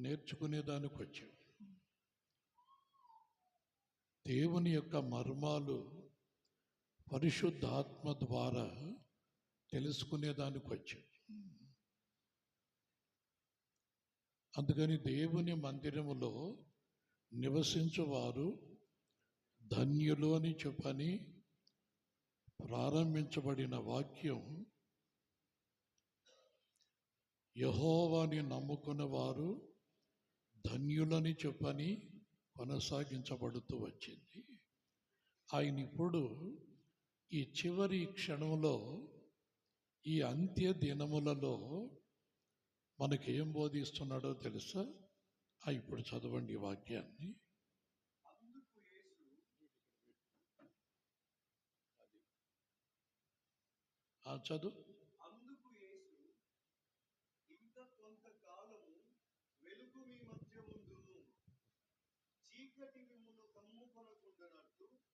నేర్చుకునేదానికి వచ్చాం. దేవుని యొక్క మర్మాలు పరిశుద్ధాత్మ ద్వారా తెలుసుకునేదానికి వచ్చాం. అందుకని దేవుని మందిరములో నివసించువారు ధన్యులు అని చెప్పని ప్రారంభించబడిన వాక్యం యెహోవాని నమ్ముకున్న వారు ధన్యులని చెప్పని కొనసాగించబడుతూ వచ్చింది. ఆయన ఇప్పుడు ఈ చివరి క్షణంలో, ఈ అంత్య దినములలో మనకేం బోధిస్తున్నాడో తెలుసా? ఇప్పుడు చదవండి ఈ వాక్యాన్ని. చదువు. అందుకు యేసు, ఇంత కొంతకాలము వెలుగు మీ మధ్య ఉండును,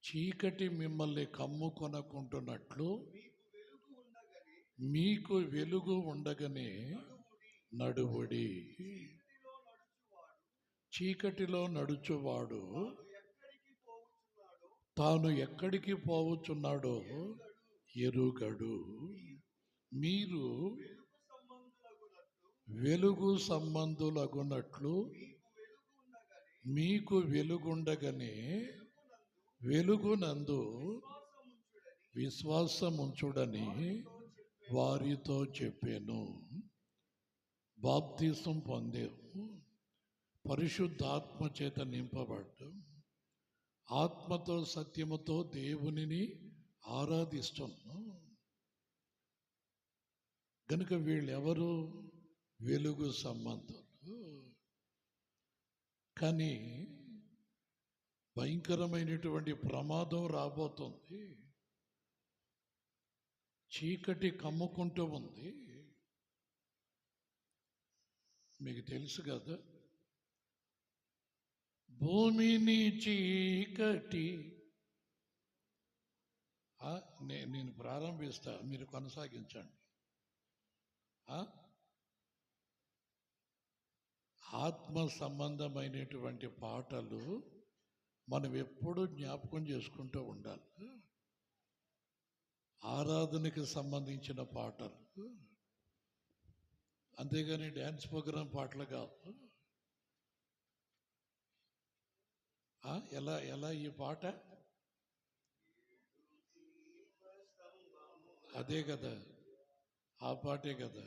చీకటి మిమ్మల్ని కమ్ముకొనకుంటున్నట్లు మీకు వెలుగు ఉండగానే నడువుడి. చీకటిలో నడుచువాడు తాను ఎక్కడికి పోవచ్చున్నాడో ఎరుగడు. మీరు వెలుగు సంబంధులగునట్లు మీకు వెలుగుండగానే వెలుగునందు విశ్వాసముంచుడని వారితో చెప్పాను. బాప్తిసం పొందాము, పరిశుద్ధాత్మ చేత నింపబడ్డాం, ఆత్మతో సత్యముతో దేవునిని ఆరాధిస్తున్నాం. గనుక వీళ్ళెవరు? వెలుగు సంబంధులు. కానీ భయంకరమైనటువంటి ప్రమాదం రాబోతుంది. చీకటి కమ్ముకుంటూ ఉంది. మీకు తెలుసు కదా, భూమిని చీకటి. నేను ప్రారంభిస్తా, మీరు కొనసాగించండి. ఆత్మ సంబంధమైనటువంటి పాటలు మనం ఎప్పుడూ జ్ఞాపకం చేసుకుంటూ ఉండాలి. ఆరాధనకి సంబంధించిన పాటలు, అంతేగాని డ్యాన్స్ ప్రోగ్రాం పాటలు కాదు. ఎలా ఈ పాట? అదే కదా, ఆ పాటే కదా.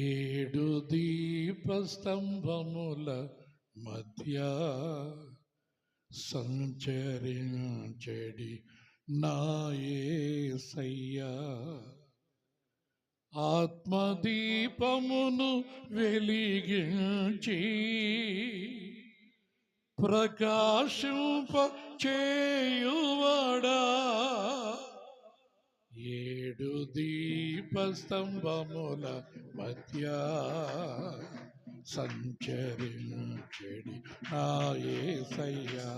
7 దీపస్తంభముల మధ్య సంచరించెడి నా యేసయ్యా, ఆత్మదీపమును వెలిగించి ప్రకాశింప చేయువాడా, 7 దీపస్తంభముల మధ్య సంచరించెడి నా యేసయ్యా.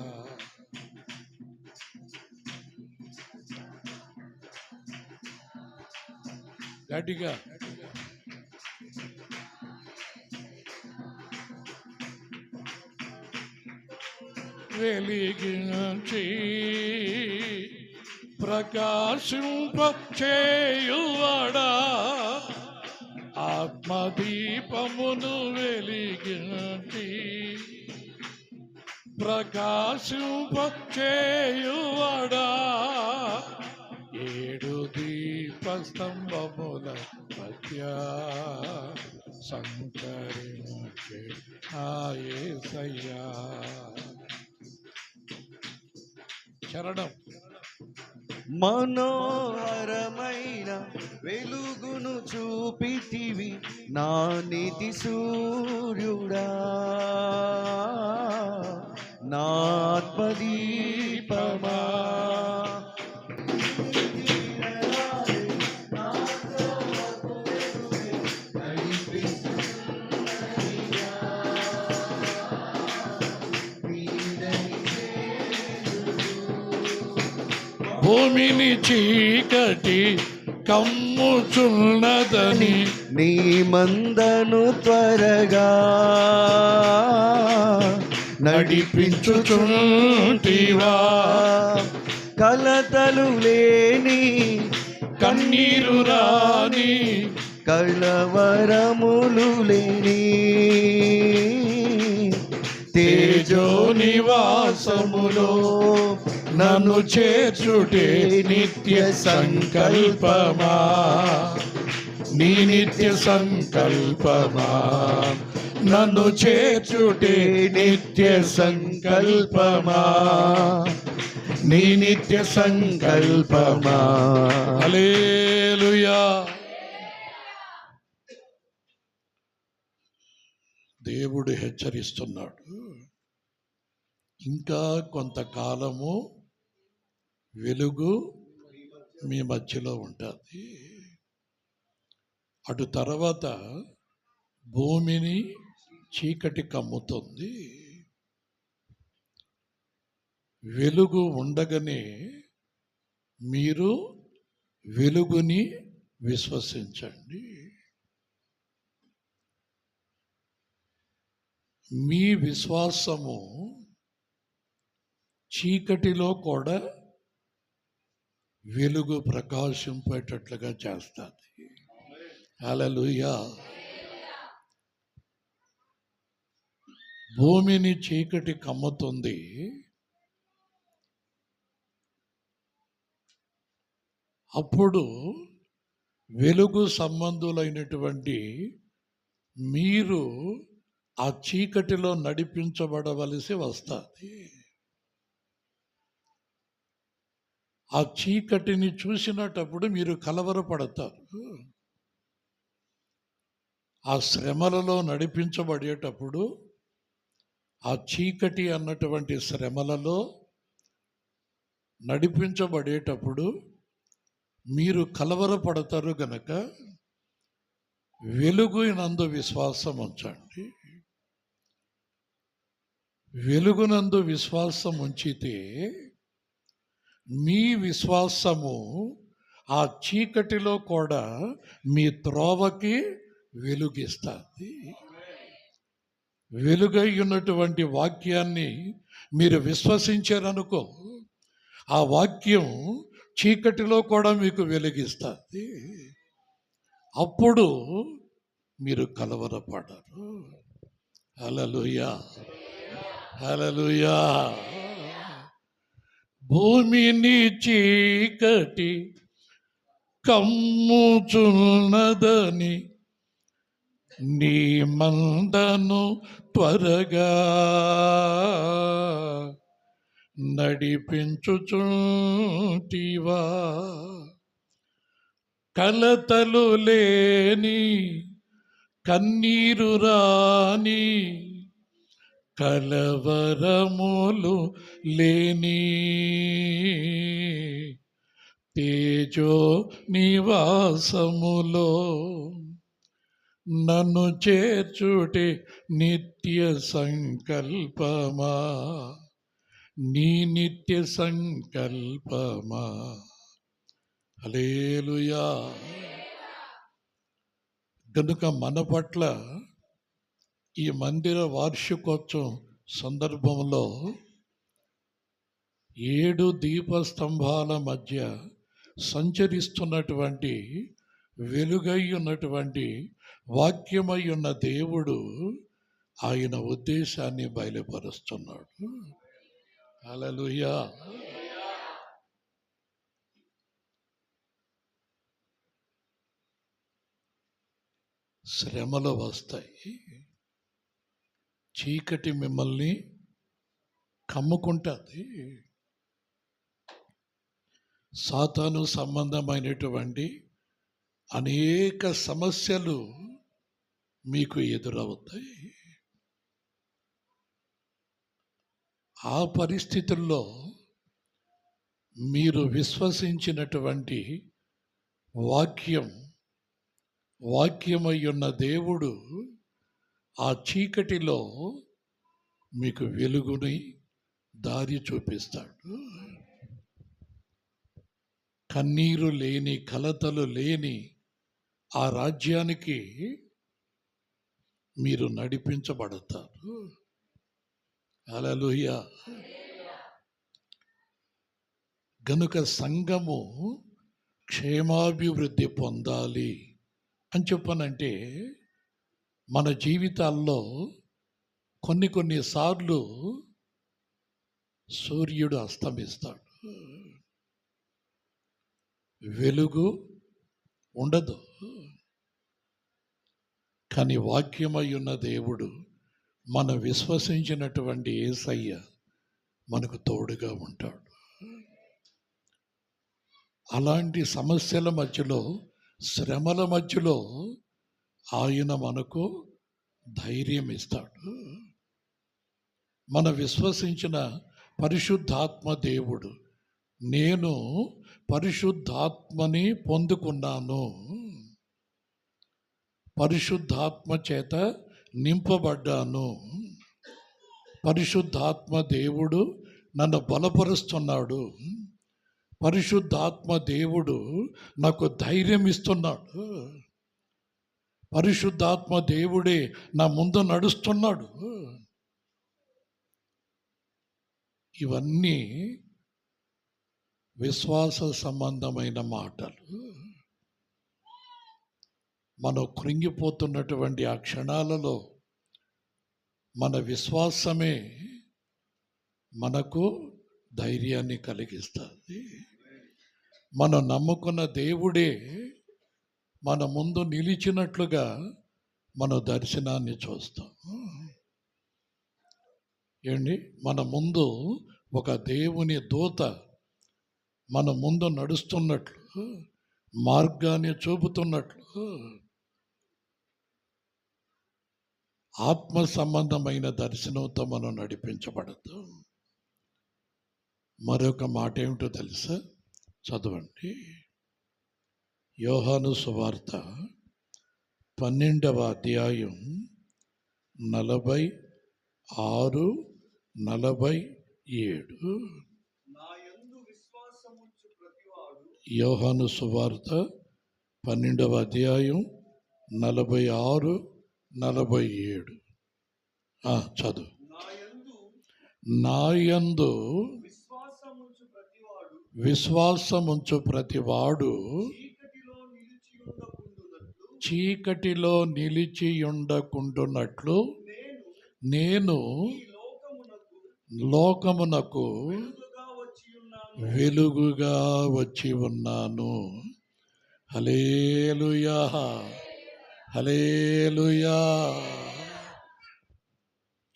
గట్టిగా వెలిగించి ప్రకాశింప చేయువాడా, ఆత్మదీపమును వెలిగించి ప్రకాశింప చేయువాడా, 7 దీపస్తంభముల మధ్య సంచరించె నా యేసయ్యా. చరణం. మనోహరమైన వెలుగును చూపితివి నా నీతి సూర్యుడా, నా ఆత్మదీపమా, భూమిని చీకటి కమ్ముచున్నదని నీ మందను త్వరగా నడిపించుచుంటివా. కలతలు లేని కన్నీరు రాని కలవరములు లేని తేజో నివాసములో నన్ను చేర్చుటే నిత్య సంకల్పమా. నీ నిత్య సంకల్పమా నన్ను చేర్చుటే నిత్య సంకల్పమా. నీ నిత్య సంకల్పమా. హల్లెలూయా. దేవుడు హెచ్చరిస్తున్నాడు, ఇంకా కొంతకాలము వెలుగు మీ మధ్యలో ఉంటుంది. అటు తర్వాత భూమిని చీకటి కమ్ముతుంది. వెలుగు ఉండగానే మీరు వెలుగుని విశ్వసించండి. మీ విశ్వాసము చీకటిలో కూడా వెలుగు ప్రకాశింపేటట్లుగా చేస్తుంది. హల్లెలూయా. భూమిని చీకటి కమ్ముతుంది, అప్పుడు వెలుగు సంబంధులైనటువంటి మీరు ఆ చీకటిలో నడిపించబడవలసి వస్తుంది. ఆ చీకటిని చూసినప్పుడు మీరు కలవరపడతారు. ఆ శ్రమలలో నడిపించబడేటప్పుడు, ఆ చీకటి అన్నటువంటి శ్రమలలో నడిపించబడేటప్పుడు మీరు కలవరపడతారు గనక వెలుగునందు విశ్వాసం ఉంచండి. వెలుగునందు విశ్వాసం ఉంచితే మీ విశ్వాసము ఆ చీకటిలో కూడా మీ త్రోవకి వెలుగిస్తుంది. వెలుగై ఉన్నటువంటి వాక్యాన్ని మీరు విశ్వసించారనుకో, ఆ వాక్యం చీకటిలో కూడా మీకు వెలిగిస్తుంది. అప్పుడు మీరు కలవరపడరు. హల్లెలూయా. హల్లెలూయా. భూమిని చీకటి కమ్ముచున్నదని నీ మందను త్వరగా నడిపించుచుంటివా. కలతలు లేని కన్నీరు రాని కలవరములు లేని తేజో నివాసములో నన్ను చేర్చుటే నిత్య సంకల్పమా. నీ నిత్య సంకల్పమా. హల్లెలూయా. కనుక మన పట్ల ఈ మందిర వార్షికోత్సవం సందర్భంలో 7 దీపస్తంభాల మధ్య సంచరిస్తున్నటువంటి వెలుగై ఉన్నటువంటి వాక్యమై ఉన్న దేవుడు ఆయన ఉద్దేశాన్ని బయలుపరుస్తున్నాడు. హల్లెలూయా. శ్రమలు వస్తాయి, చీకటి మిమ్మల్ని కమ్ముకుంటుంది. సాతాను సంబంధమైనటువంటి అనేక సమస్యలు మీకు ఎదురవుతాయి. ఆ పరిస్థితుల్లో మీరు విశ్వసించినటువంటి వాక్యమై ఉన్న దేవుడు ఆ చీకటిలో మీకు వెలుగుని దారి చూపిస్తాడు. కన్నీరు లేని, కలతలు లేని ఆ రాజ్యానికి మీరు నడిపించబడతారు. హల్లెలూయా. గనుక సంఘము క్షేమాభివృద్ధి పొందాలి అని చెప్పనంటే మన జీవితాల్లో కొన్నిసార్లు సూర్యుడు అస్తమిస్తాడు, వెలుగు ఉండదు. కానీ వాక్యమై ఉన్న దేవుడు, మనం విశ్వసించినటువంటి యేసయ్య మనకు తోడుగా ఉంటాడు. అలాంటి సమస్యల మధ్యలో, శ్రమల మధ్యలో ఆయన మనకు ధైర్యం ఇస్తాడు. మన విశ్వసించిన పరిశుద్ధాత్మ దేవుడు, నేను పరిశుద్ధాత్మని పొందుకున్నాను, పరిశుద్ధాత్మ చేత నింపబడ్డాను, పరిశుద్ధాత్మ దేవుడు నన్ను బలపరుస్తున్నాడు, పరిశుద్ధాత్మ దేవుడు నాకు ధైర్యం ఇస్తున్నాడు, పరిశుద్ధాత్మ దేవుడే నా ముందు నడుస్తున్నాడు. ఇవన్నీ విశ్వాస సంబంధమైన మాటలు. మనం కృంగిపోతున్నటువంటి ఆ క్షణాలలో మన విశ్వాసమే మనకు ధైర్యాన్ని కలిగిస్తుంది. మనం నమ్ముకున్న దేవుడే మన ముందు నిలిచినట్లుగా మన దర్శనాన్ని చూస్తాం. ఏంటి, మన ముందు ఒక దేవుని దూత మన ముందు నడుస్తున్నట్లు, మార్గాన్ని చూపుతున్నట్లు ఆత్మ సంబంధమైన దర్శనంతో మనం నడిపించబడదు. మరొక మాట ఏమిటో తెలుసా? చదవండి. యోహాను సువార్త 12వ అధ్యాయం 46, 47. యోహాను సువార్త 12వ అధ్యాయం 46, 47. చదువు. నాయందు విశ్వాసముంచు ప్రతివాడు చీకటిలో నిలిచియుండకుండునట్లు నేను లోకమునకు వెలుగుగా వచ్చి ఉన్నాను. హల్లెలూయా, హల్లెలూయా.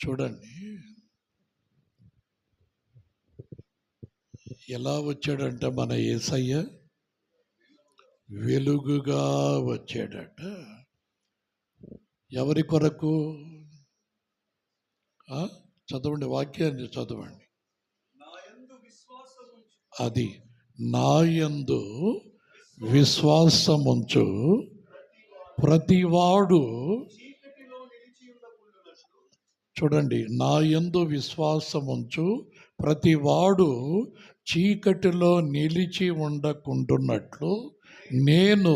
చూడండి ఎలా వచ్చాడంట మన యేసయ్య, వెలుగుగా వచ్చాడట. ఎవరి కొరకు? చదవండి, వాక్యాన్ని చదవండి. అది నాయందు విశ్వాసముంచు ప్రతివాడు, చూడండి, నాయందు విశ్వాసముంచు ప్రతివాడు చీకటిలో నిలిచి ఉండకుండున్నట్లు నేను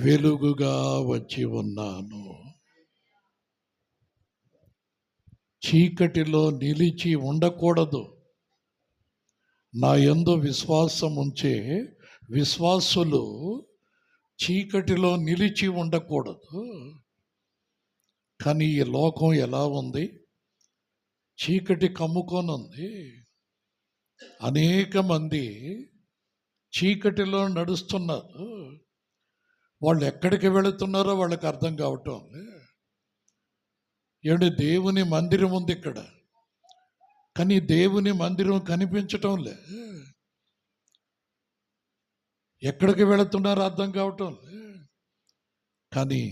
వెలుగుగా వచ్చి ఉన్నాను. చీకటిలో నిలిచి ఉండకూడదు. నా యందు విశ్వాసం ఉంచే విశ్వాసులు చీకటిలో నిలిచి ఉండకూడదు. కానీ ఈ లోకం ఎలా ఉంది? చీకటి కమ్ముకొని ఉంది. అనేక మంది చీకటిలో నడుస్తున్నారు. వాళ్ళు ఎక్కడికి వెళుతున్నారో వాళ్ళకి అర్థం కావటం. ఏడు దేవుని మందిరం ఉంది ఇక్కడ, కానీ దేవుని మందిరం కనిపించటం లే. ఎక్కడికి వెళుతున్నారో అర్థం కావటం లే. కానీ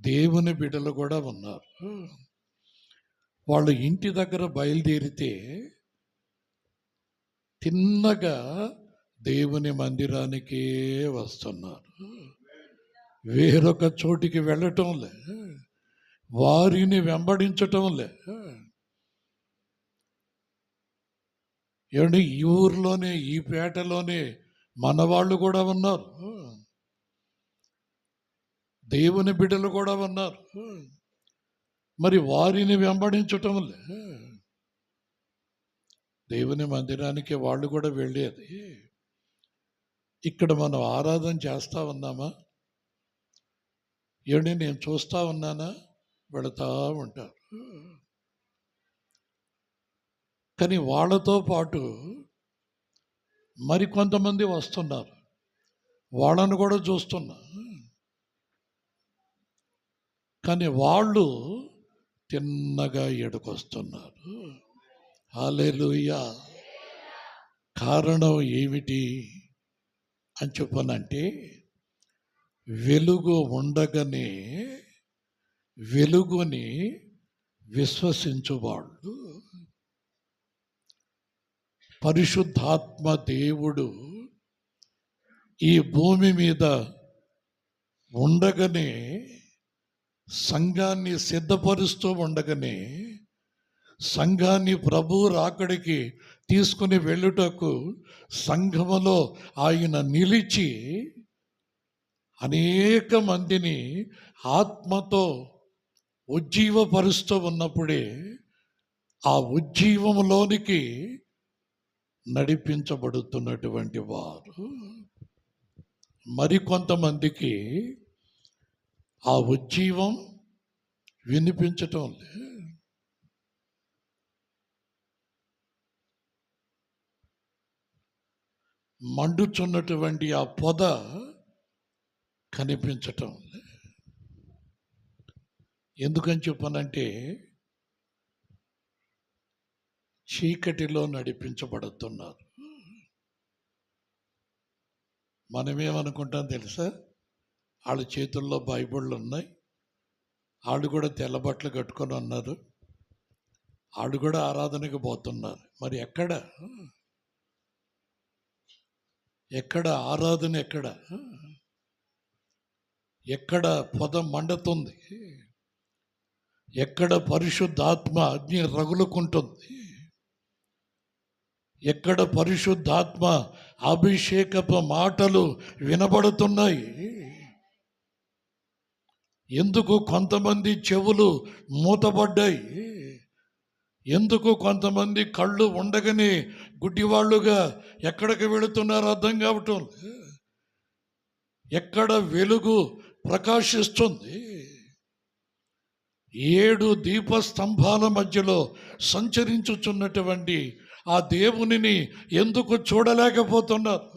దేవుని బిడ్డలు కూడా ఉన్నారు. వాళ్ళు ఇంటి దగ్గర బయలుదేరితే తిన్నగా దేవుని మందిరానికే వస్తున్నారు. వేరొక చోటికి వెళ్ళటం లే, వారిని వెంబడించటం లే. ఏమండి, ఈ ఊర్లోనే, ఈ పేటలోనే మన వాళ్ళు కూడా ఉన్నారు, దేవుని బిడ్డలు కూడా ఉన్నారు. మరి వారిని వెంబడించటంలే దేవుని మందిరానికి వాళ్ళు కూడా వెళ్ళేది. ఇక్కడ మనం ఆరాధన చేస్తూ ఉన్నామా? ఏమండి, నేను చూస్తూ ఉన్నానా? వెళుతూ ఉంటారు. కానీ వాళ్ళతో పాటు మరి కొంతమంది వస్తున్నారు, వాళ్ళను కూడా చూస్తున్నా. కానీ వాళ్ళు తిన్నగా ఎడుకొస్తున్నారు. హల్లెలూయా. కారణం ఏమిటి అని చెప్పనంటే, వెలుగు ఉండగానే వెలుగుని విశ్వసించువాళ్ళు, పరిశుద్ధాత్మ దేవుడు ఈ భూమి మీద ఉండగానే, సంఘాన్ని సిద్ధపరుస్తూ ఉండగానే, సంఘాన్ని ప్రభు రాకడికి తీసుకుని వెళ్ళుటకు సంఘములో ఆయన నిలిచి అనేక మందిని ఆత్మతో ఉజ్జీవపరుస్తూ ఉన్నప్పుడే ఆ ఉజ్జీవములోనికి నడిపించబడుతున్నటువంటి వారు మరికొంతమందికి ఆ ఉజ్జీవం వినిపించటం లేదు. మండుచున్నటువంటి ఆ పొద కనిపించటం లేదు. ఎందుకని చెప్పనంటే, చీకటిలో నడిపించబడుతున్నారు. మనమేమనుకుంటాం తెలుసా? వాళ్ళ చేతుల్లో బైబిళ్ళు ఉన్నాయి, వాళ్ళు కూడా తెల్ల బట్టలు కట్టుకొని ఉన్నారు, వాళ్ళు కూడా ఆరాధనకు పోతున్నారు. మరి ఎక్కడ ఆరాధన? ఎక్కడ పొద మండుతుంది? ఎక్కడ పరిశుద్ధాత్మ అగ్ని రగులుకుంటుంది? ఎక్కడ పరిశుద్ధాత్మ అభిషేకపు మాటలు వినబడుతున్నాయి? ఎందుకు కొంతమంది చెవులు మూతబడ్డాయి? ఎందుకు కొంతమంది కళ్ళు ఉండగానే గుడ్డివాళ్ళుగా ఎక్కడికి వెళుతున్నారో అర్థం కావటం. ఎక్కడ వెలుగు ప్రకాశిస్తుంది? 7 దీపస్తంభాల మధ్యలో సంచరించుచున్నటువంటి ఆ దేవునిని ఎందుకు చూడలేకపోతున్నారు?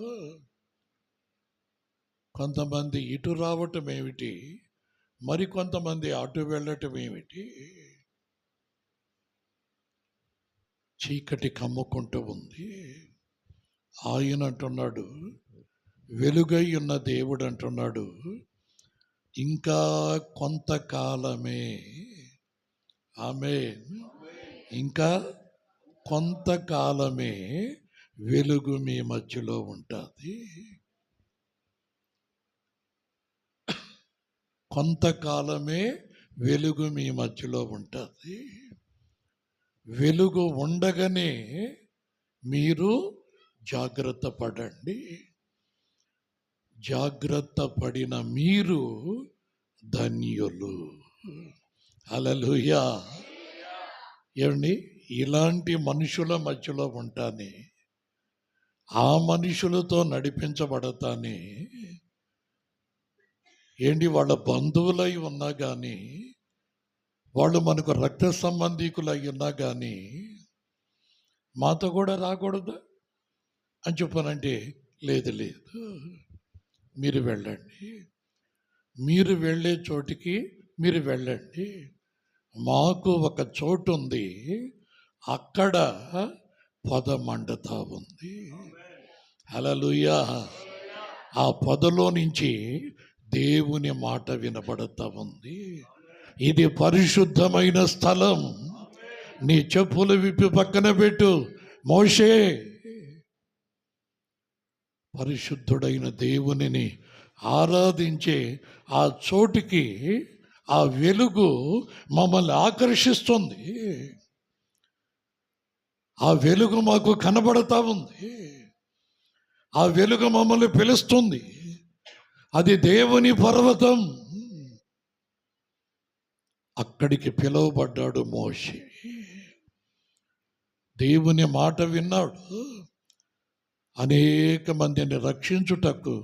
కొంతమంది ఇటు రావటం ఏమిటి, మరికొంతమంది అటు వెళ్ళటం ఏమిటి? చీకటి కమ్ముకుంటూ ఉంది. ఆయన అంటున్నాడు, వెలుగై ఉన్న దేవుడు అంటున్నాడు, ఇంకా కొంతకాలమే, ఆమేన్, ఇంకా కొంతకాలమే వెలుగు మీ మధ్యలో ఉంటుంది. కొంతకాలమే వెలుగు మీ మధ్యలో ఉంటుంది. వెలుగు ఉండగానే మీరు జాగ్రత్త పడండి. జాగ్రత్త పడిన మీరు ధన్యులు. హల్లెలూయా. ఏమండి, ఇలాంటి మనుషుల మధ్యలో ఉంటానే, ఆ మనుషులతో నడిపించబడతానే, ఏంటి వాళ్ళ బంధువులై ఉన్నా కానీ, వాళ్ళు మనకు రక్త సంబంధీకులై ఉన్నా కానీ మాతో కూడా రాకూడదు అని చెప్పానంటే, లేదు, మీరు వెళ్ళండి, మీరు వెళ్ళే చోటికి మీరు వెళ్ళండి, మాకు ఒక చోటు ఉంది, అక్కడ పొద మండుతా ఉంది. హల్లెలూయా. ఆ పొదలో నుంచి దేవుని మాట వినబడతా ఉంది. ఇది పరిశుద్ధమైన స్థలం. నీ చెప్పులు విప్పి పక్కన పెట్టు మోషే. పరిశుద్ధుడైన దేవునిని ఆరాధించే ఆ చోటికి ఆ వెలుగు మమ్మల్ని ఆకర్షిస్తుంది. ఆ వెలుగు మాకు కనబడతా ఉంది. ఆ వెలుగు మమ్మల్ని పిలుస్తుంది. అది దేవుని పర్వతం. అక్కడికి పిలువబడ్డాడు మోషే. దేవుని మాట విన్నాడు. అనేక మందిని రక్షించుటకు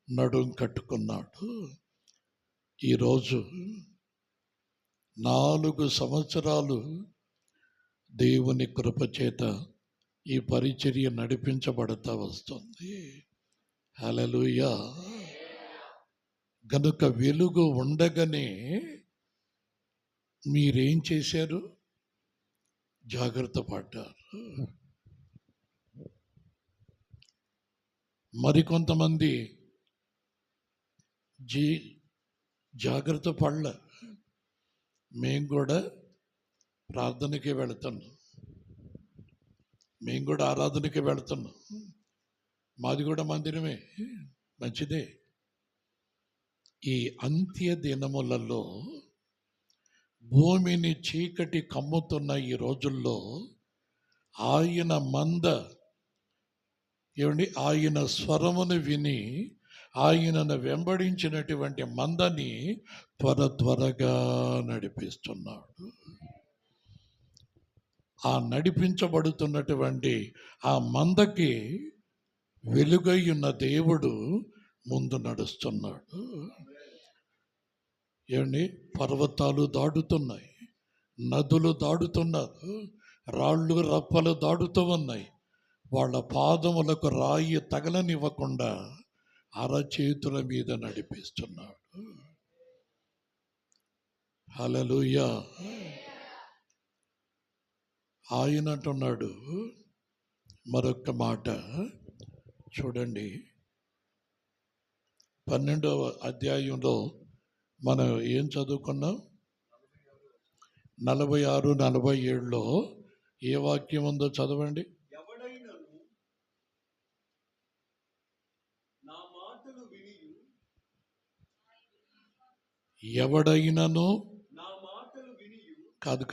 నడుం కట్టుకున్నాడు. ఈరోజు 4 సంవత్సరాలు దేవుని కృపచేత ఈ పరిచర్య నడిపించబడతా వస్తుంది. హల్లెలూయా. గనుక వెలుగు ఉండగానే మీరేం చేశారు? జాగ్రత్త పడ్డారు. మరికొంతమంది జాగ్రత్త పడలే. మేము కూడా ప్రార్థనకి వెళుతున్నాం, మేము కూడా ఆరాధనకి వెళుతున్నాం. మాది కూడా మందిరమే, మంచిదే. ఈ అంత్య దినములలో భూమిని చీకటి కమ్ముతున్న ఈ రోజుల్లో ఆయన మంద ఆయన స్వరమును విని ఆయనను వెంబడించినటువంటి మందని త్వరగా నడిపిస్తున్నాడు. ఆ నడిపించబడుతున్నటువంటి ఆ మందకి వెలుగై ఉన్న దేవుడు ముందు నడుస్తున్నాడు. పర్వతాలు దాటుతున్నాయి, నదులు దాటుతున్నారు, రాళ్ళు రప్పలు దాటుతూ ఉన్నాయి. వాళ్ళ పాదములకు రాయి తగలనివ్వకుండా అరచేతుల మీద నడిపిస్తున్నాడు. హల్లెలూయా. ఆయన అంటున్నాడు మరొక మాట చూడండి. 12వ అధ్యాయంలో మనం ఏం చదువుకున్నాం? 46, 47లో ఏ వాక్యం ఉందో చదవండి. ఎవడైనను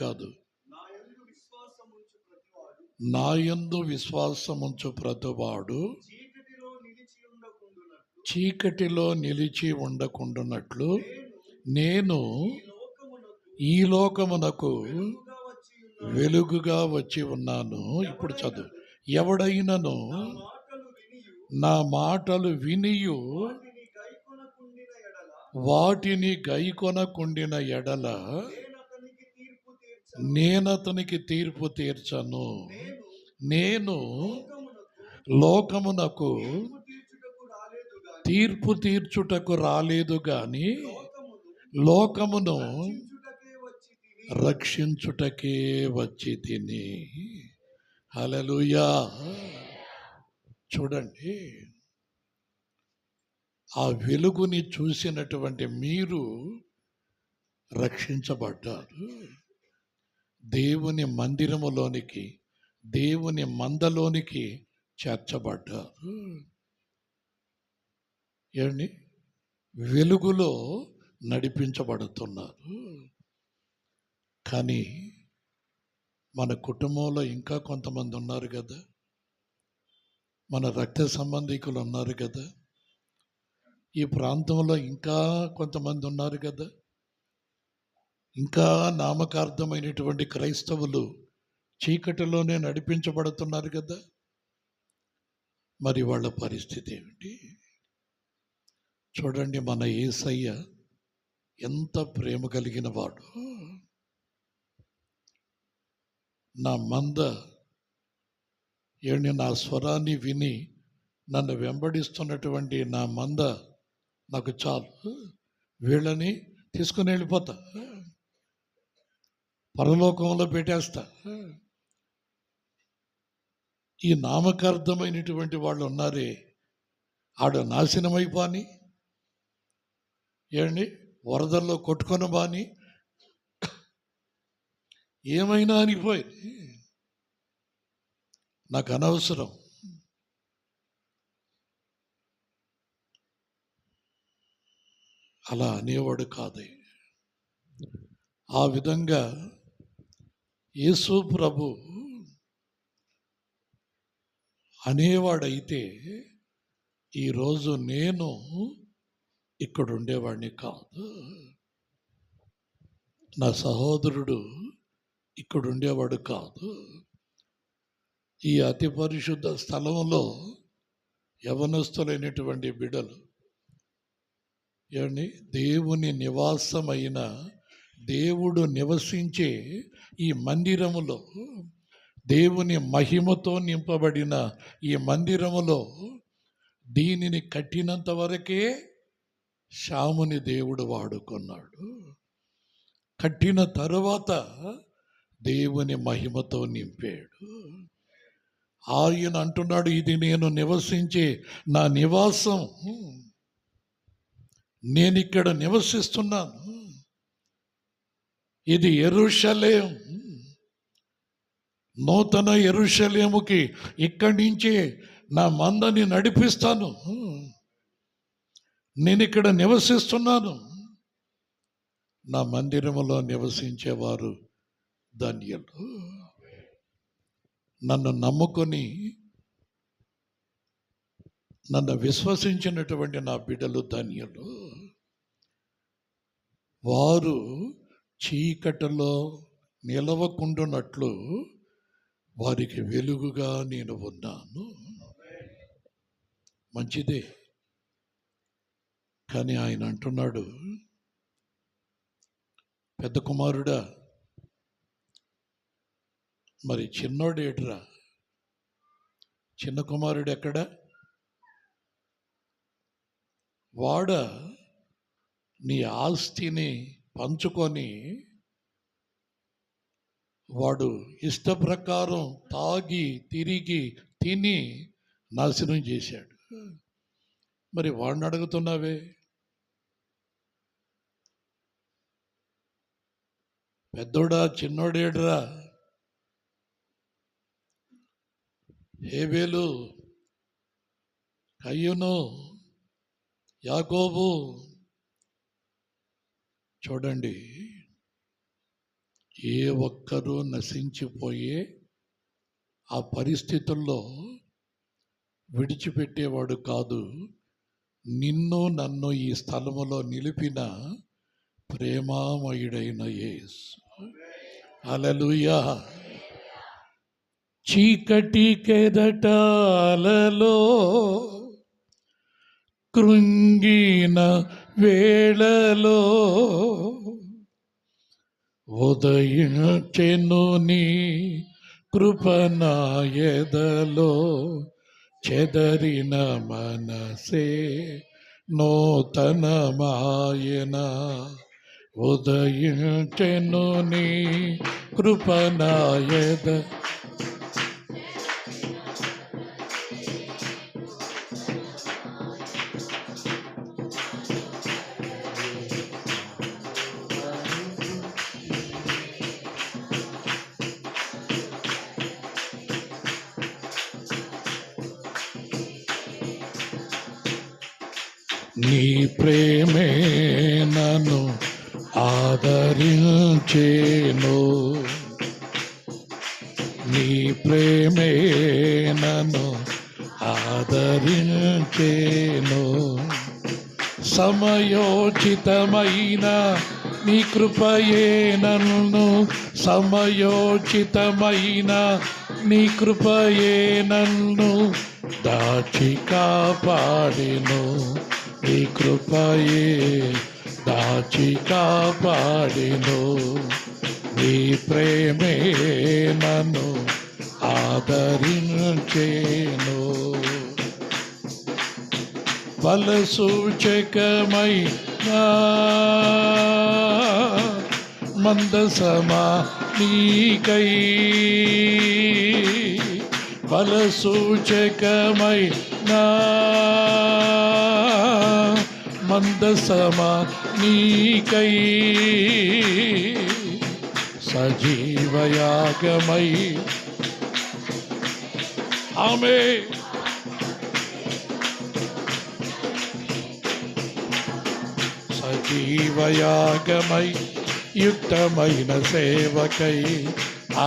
కాదు నా యందు విశ్వాసముంచు ప్రతివాడు చీకటిలో నిలిచి ఉండకుండునట్లు నేను ఈ లోకమునకు వెలుగుగా వచ్చి ఉన్నాను. ఇప్పుడు చదువు. ఎవడైనను నా మాటలు వినియు వాటిని గైకొనకుండిన ఎడల నేనతనికి తీర్పు తీర్చను. నేను లోకమునకు తీర్పు తీర్చుటకు రాలేదు గాని లోకమును రక్షించుటకే వచ్చి తిని. హల్లెలూయా. చూడండి, ఆ వెలుగుని చూసినటువంటి మీరు రక్షించబడ్డారు. దేవుని మందిరములోనికి, దేవుని మందలోనికి చేర్చబడ్డారు. వెలుగులో నడిపించబడుతున్నారు. కానీ మన కుటుంబంలో ఇంకా కొంతమంది ఉన్నారు కదా, మన రక్త సంబంధికులు ఉన్నారు కదా, ఈ ప్రాంతంలో ఇంకా కొంతమంది ఉన్నారు కదా, ఇంకా నామకార్థమైనటువంటి క్రైస్తవులు చీకటిలోనే నడిపించబడుతున్నారు కదా. మరి వాళ్ళ పరిస్థితి ఏమిటి? చూడండి, మన యేసయ్య ఎంత ప్రేమ కలిగిన వాడు. నా మంద నా స్వరాన్ని విని నన్ను వెంబడిస్తున్నటువంటి నా మంద నాకు చాలు, వీళ్ళని తీసుకుని వెళ్ళిపోతా, పరలోకంలో పెట్టేస్తా. ఈ నామకార్థమైనటువంటి వాళ్ళు ఉన్నారే, ఆడ నాశనమైపోని, వరదల్లో కొట్టుకొని బాని, ఏమైనా అనిపోయింది, నాకు అనవసరం. అలా అనేవాడు కాదే. ఆ విధంగా యేసు ప్రభు అనేవాడైతే ఈరోజు నేను ఇక్కడ ఉండేవాడిని కాదు, నా సహోదరుడు ఇక్కడ ఉండేవాడు కాదు. ఈ అతి పరిశుద్ధ స్థలంలో యవనస్తులైనటువంటి బిడ్డలు ఏమండి, దేవుని నివాసమైన, దేవుడు నివసించే ఈ మందిరములో, దేవుని మహిమతో నింపబడిన ఈ మందిరములో దీనిని కట్టినంత వరకే శ్యాముని దేవుడు వాడుకున్నాడు. కట్టిన తరువాత దేవుని మహిమతో నింపాడు. ఆయన అంటున్నాడు, ఇది నేను నివసించే నా నివాసం, నేను ఇక్కడ నివసిస్తున్నాను. ఇది యెరూషలేం, నూతన యెరూషలేముకి ఇక్కడి నుంచే నా మందని నడిపిస్తాను. నేను ఇక్కడ నివసిస్తున్నాను. నా మందిరములో నివసించేవారు ధన్యులు. నన్ను నమ్ముకొని నన్ను విశ్వసించినటువంటి నా బిడ్డలు ధన్యులు. వారు చీకటిలో నిలవకుండునట్లు వారికి వెలుగుగా నేను ఉన్నాను. మంచిదే, కానీ ఆయన అంటున్నాడు, పెద్ద కుమారుడా, మరి చిన్నోడేట్రా? చిన్న కుమారుడు ఎక్కడ? వాడ నీ ఆస్తిని పంచుకొని వాడు ఇష్ట ప్రకారం తాగి తిరిగి తిని నాశనం చేశాడు. మరి వాడిని అడుగుతున్నావే? పెద్దోడా చిన్నోడేడ్రా? హేబేలు, కయ్యూను, యాకోబు. చూడండి, ఏ ఒక్కరూ నశించిపోయే ఆ పరిస్థితుల్లో విడిచిపెట్టేవాడు కాదు. నిన్ను నన్ను ఈ స్థలములో నిలిపిన ప్రేమామయుడైన యేసు. హల్లెలూయా. చీకటి కెరటాలలో కృంగిన వేళలో ఉదయించెను నీ కృపనాయదలో, చెదరిన మనసే నూతనమాయన. ఉదయించెను నీ కృపనాయద. నీ ప్రేమే నన్ను ఆదరించేను, నీ ప్రేమే నన్ను ఆదరించేను. సమయోచితమైన నీ కృపయే నన్ను, సమయోచితమైన నీ కృపయే నన్ను దాచి కాపాడెను. నీ కృపయే దాచి కాపాడెను. నీ ప్రేమే నన్ను ఆదరించేను. ఫలసూచకమైన మందసమా నీకై, ఫలసూచకమైన మందసమా నీకై, సజీవయాగమై. ఆమేన్. సజీవయాగమై యుక్తమైన సేవకై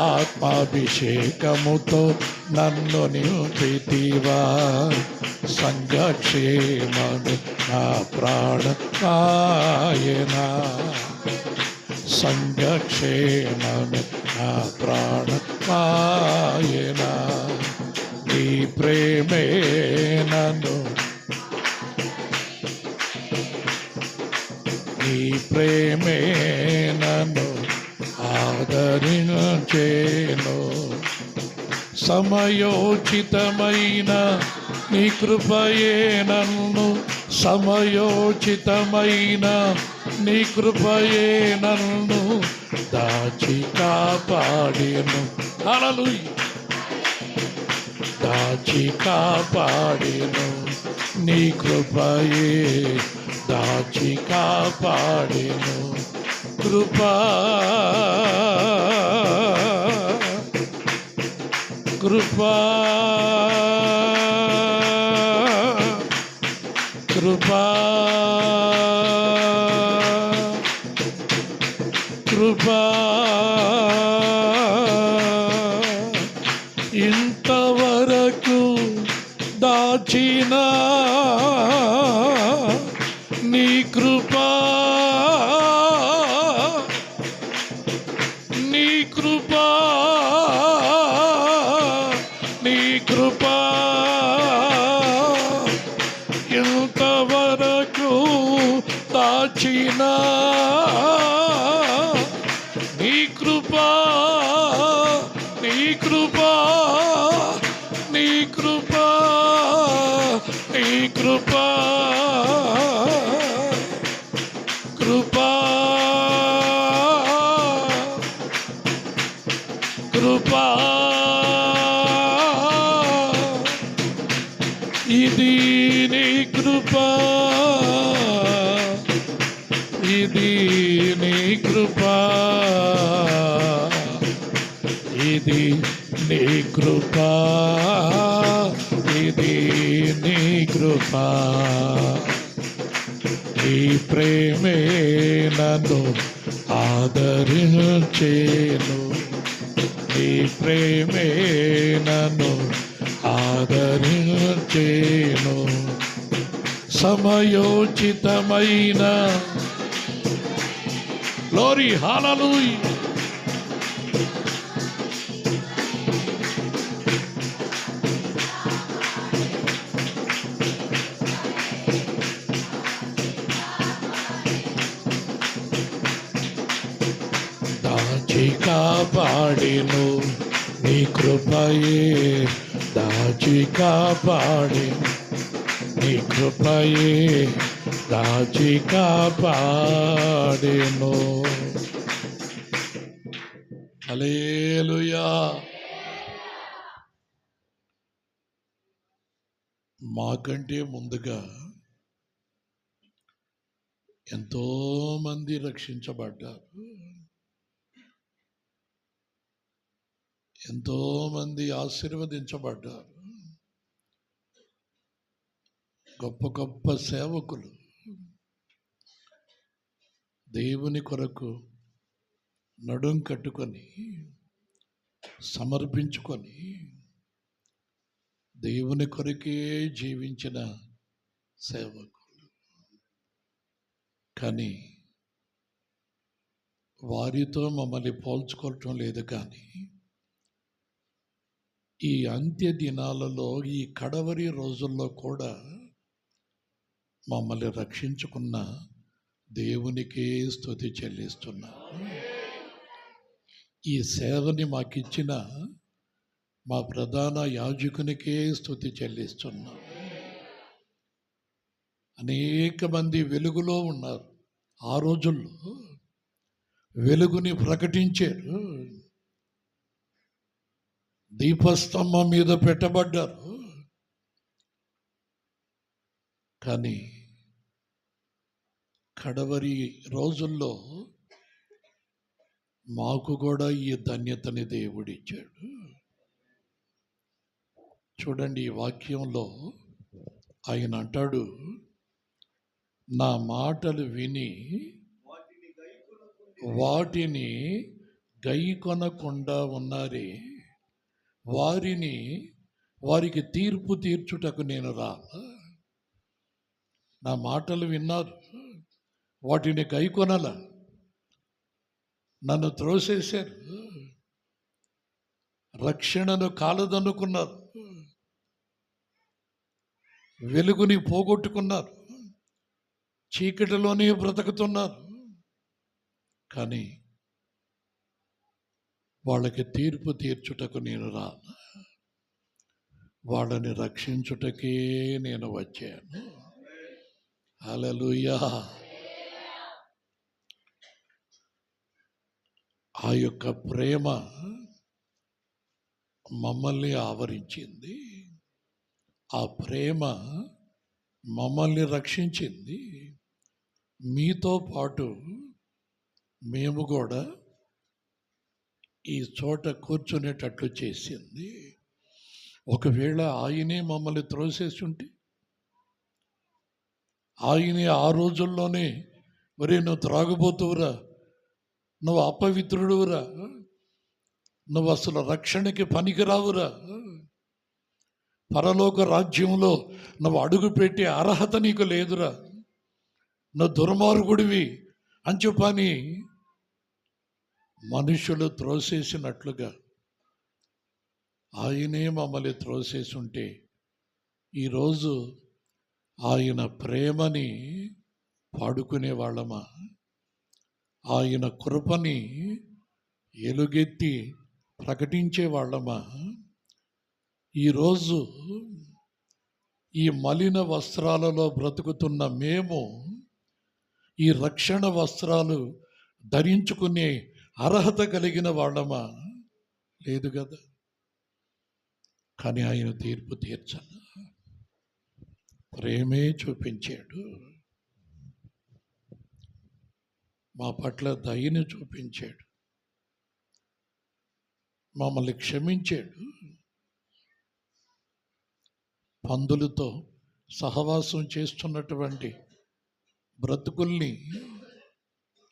ఆత్మాభిషేకముతో నన్ను నింపితివా. సంఘక్షేమము నా ప్రాణమాయనా, సంఘక్షేమము నా ప్రాణమాయనా. నీ ప్రేమే నన్ను, నీ ప్రేమే నన్ను ఆదరించేను. సమయోచితమైన నీ కృపయే నన్ను, సమయోచితమైన నీ కృపయే నన్ను దాచి కాపాడెను. హల్లెలూయా. దాచి కాపాడెను, నీ కృపయే దాచి కాపాడెను. కృపా కృపా కృపా కృపా ఇంతవరకు దాచిన నీ కృపా, నీ కృపా, నీ కృపా ఇంతవరకు దాచిన నీ కృపా, నీ కృపా, నీ కృపా, నీ కృపా, కృపా, కృపా. ఇది నీ కృపా, ఇది నీ కృపా, ఇది నీ కృపా, ఇది నీ కృపా. నీ ప్రేమే నన్ను ఆదరించేను, నీ ప్రేమే నన్ను ఆదరించేను. సమయోచితమైన గ్లోరీ, హల్లెలూయా. దాచి కాపాడెను, నీ కృపయే దాచి కాపాడెను, నీ కృపయే దాచి కాపాడెను. హల్లెలూయా. మాకంటే ముందుగా ఎంతో మంది రక్షించబడ్డారు, ఎంతో మంది ఆశీర్వదించబడ్డారు. గొప్ప గొప్ప సేవకులు దేవుని కొరకు నడుం కట్టుకొని సమర్పించుకొని దేవుని కొరకే జీవించిన సేవకులు. కానీ వారితో మమ్మల్ని పోల్చుకోవటం లేదు. కానీ ఈ అంత్య దినాలలో, ఈ కడవరి రోజుల్లో కూడా మమ్మల్ని రక్షించుకున్న దేవునికే స్తుతి చెల్లిస్తున్నా. ఈ సేవని మాకిచ్చిన మా ప్రధాన యాజకునికే స్తుతి చెల్లిస్తున్నా. అనేక మంది వెలుగులో ఉన్నారు. ఆ రోజుల్లో వెలుగుని ప్రకటించారు, దీపస్తంభం మీద పెట్టబడ్డారు. కానీ కడవరి రోజుల్లో మాకు కూడా ఈ ధన్యతని దేవుడిచ్చాడు. చూడండి, ఈ వాక్యంలో ఆయన అంటాడు, నా మాటలు విని వాటిని గైకొనకుండా ఉన్నారే వారిని వారికి తీర్పు తీర్చుటకు నేను రాలా. నా మాటలు విన్నారు, వాటిని గైకొనల, నన్ను త్రోసేశారు, రక్షణను కాలదనుకున్నారు, వెలుగుని పోగొట్టుకున్నారు, చీకటిలోనే బ్రతుకుతున్నారు. కానీ వాళ్ళకి తీర్పు తీర్చుటకు నేను రాను, వాళ్ళని రక్షించుటకే నేను వచ్చాను. హల్లెలూయా. ఆ యొక్క ప్రేమ మమ్మల్ని ఆవరించింది, ఆ ప్రేమ మమ్మల్ని రక్షించింది. మీతో పాటు మేము కూడా ఈ చోట కూర్చునేటట్లు చేసింది. ఒకవేళ ఆయనే మమ్మల్ని త్రోసేసి ఉంటే, ఆయనే ఆ రోజుల్లోనే మరి నువ్వు త్రాగుబోతువురా, నువ్వు అపవిత్రుడువురా, నువ్వు అసలు రక్షణకి పనికిరావురా, పరలోక రాజ్యంలో నువ్వు అడుగుపెట్టే అర్హత నీకు లేదురా, నువ్వు దుర్మార్గుడివి అని చెప్పని మనుషులు త్రోసేసినట్లుగా ఆయనే మమ్మల్ని త్రోసేసి ఉంటే, ఈరోజు ఆయన ప్రేమని పాడుకునే వాళ్ళమా, ఆయన కృపని ఎలుగెత్తి ప్రకటించే వాళ్ళమా? ఈరోజు ఈ మలిన వస్త్రాలలో బ్రతుకుతున్న మేము ఈ రక్షణ వస్త్రాలు ధరించుకునే అర్హత కలిగిన వాళ్ళమా? లేదు కదా. కానీ ఆయన తీర్పు తీర్చాల, ప్రేమే చూపించాడు, మా పట్ల దయని చూపించాడు, మమ్మల్ని క్షమించాడు. పందులతో సహవాసం చేస్తున్నటువంటి బ్రతుకుల్ని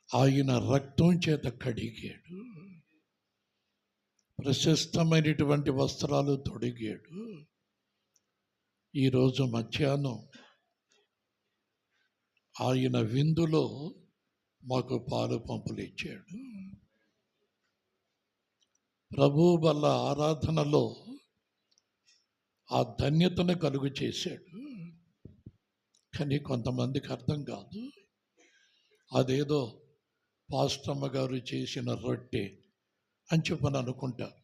ఆయన రక్తం చేత కడిగాడు, ప్రశస్తమైనటువంటి వస్త్రాలు తొడిగాడు. ఈరోజు మధ్యాహ్నం ఆయన విందులో మాకు పాలు పంపులు ఇచ్చాడు. ప్రభు వల్ల ఆరాధనలో ఆ ధన్యతను కలుగు చేశాడు. కానీ కొంతమందికి అర్థం కాదు, అదేదో పాస్టమ్మ గారు చేసిన రొట్టె అని చెప్పని అనుకుంటారు.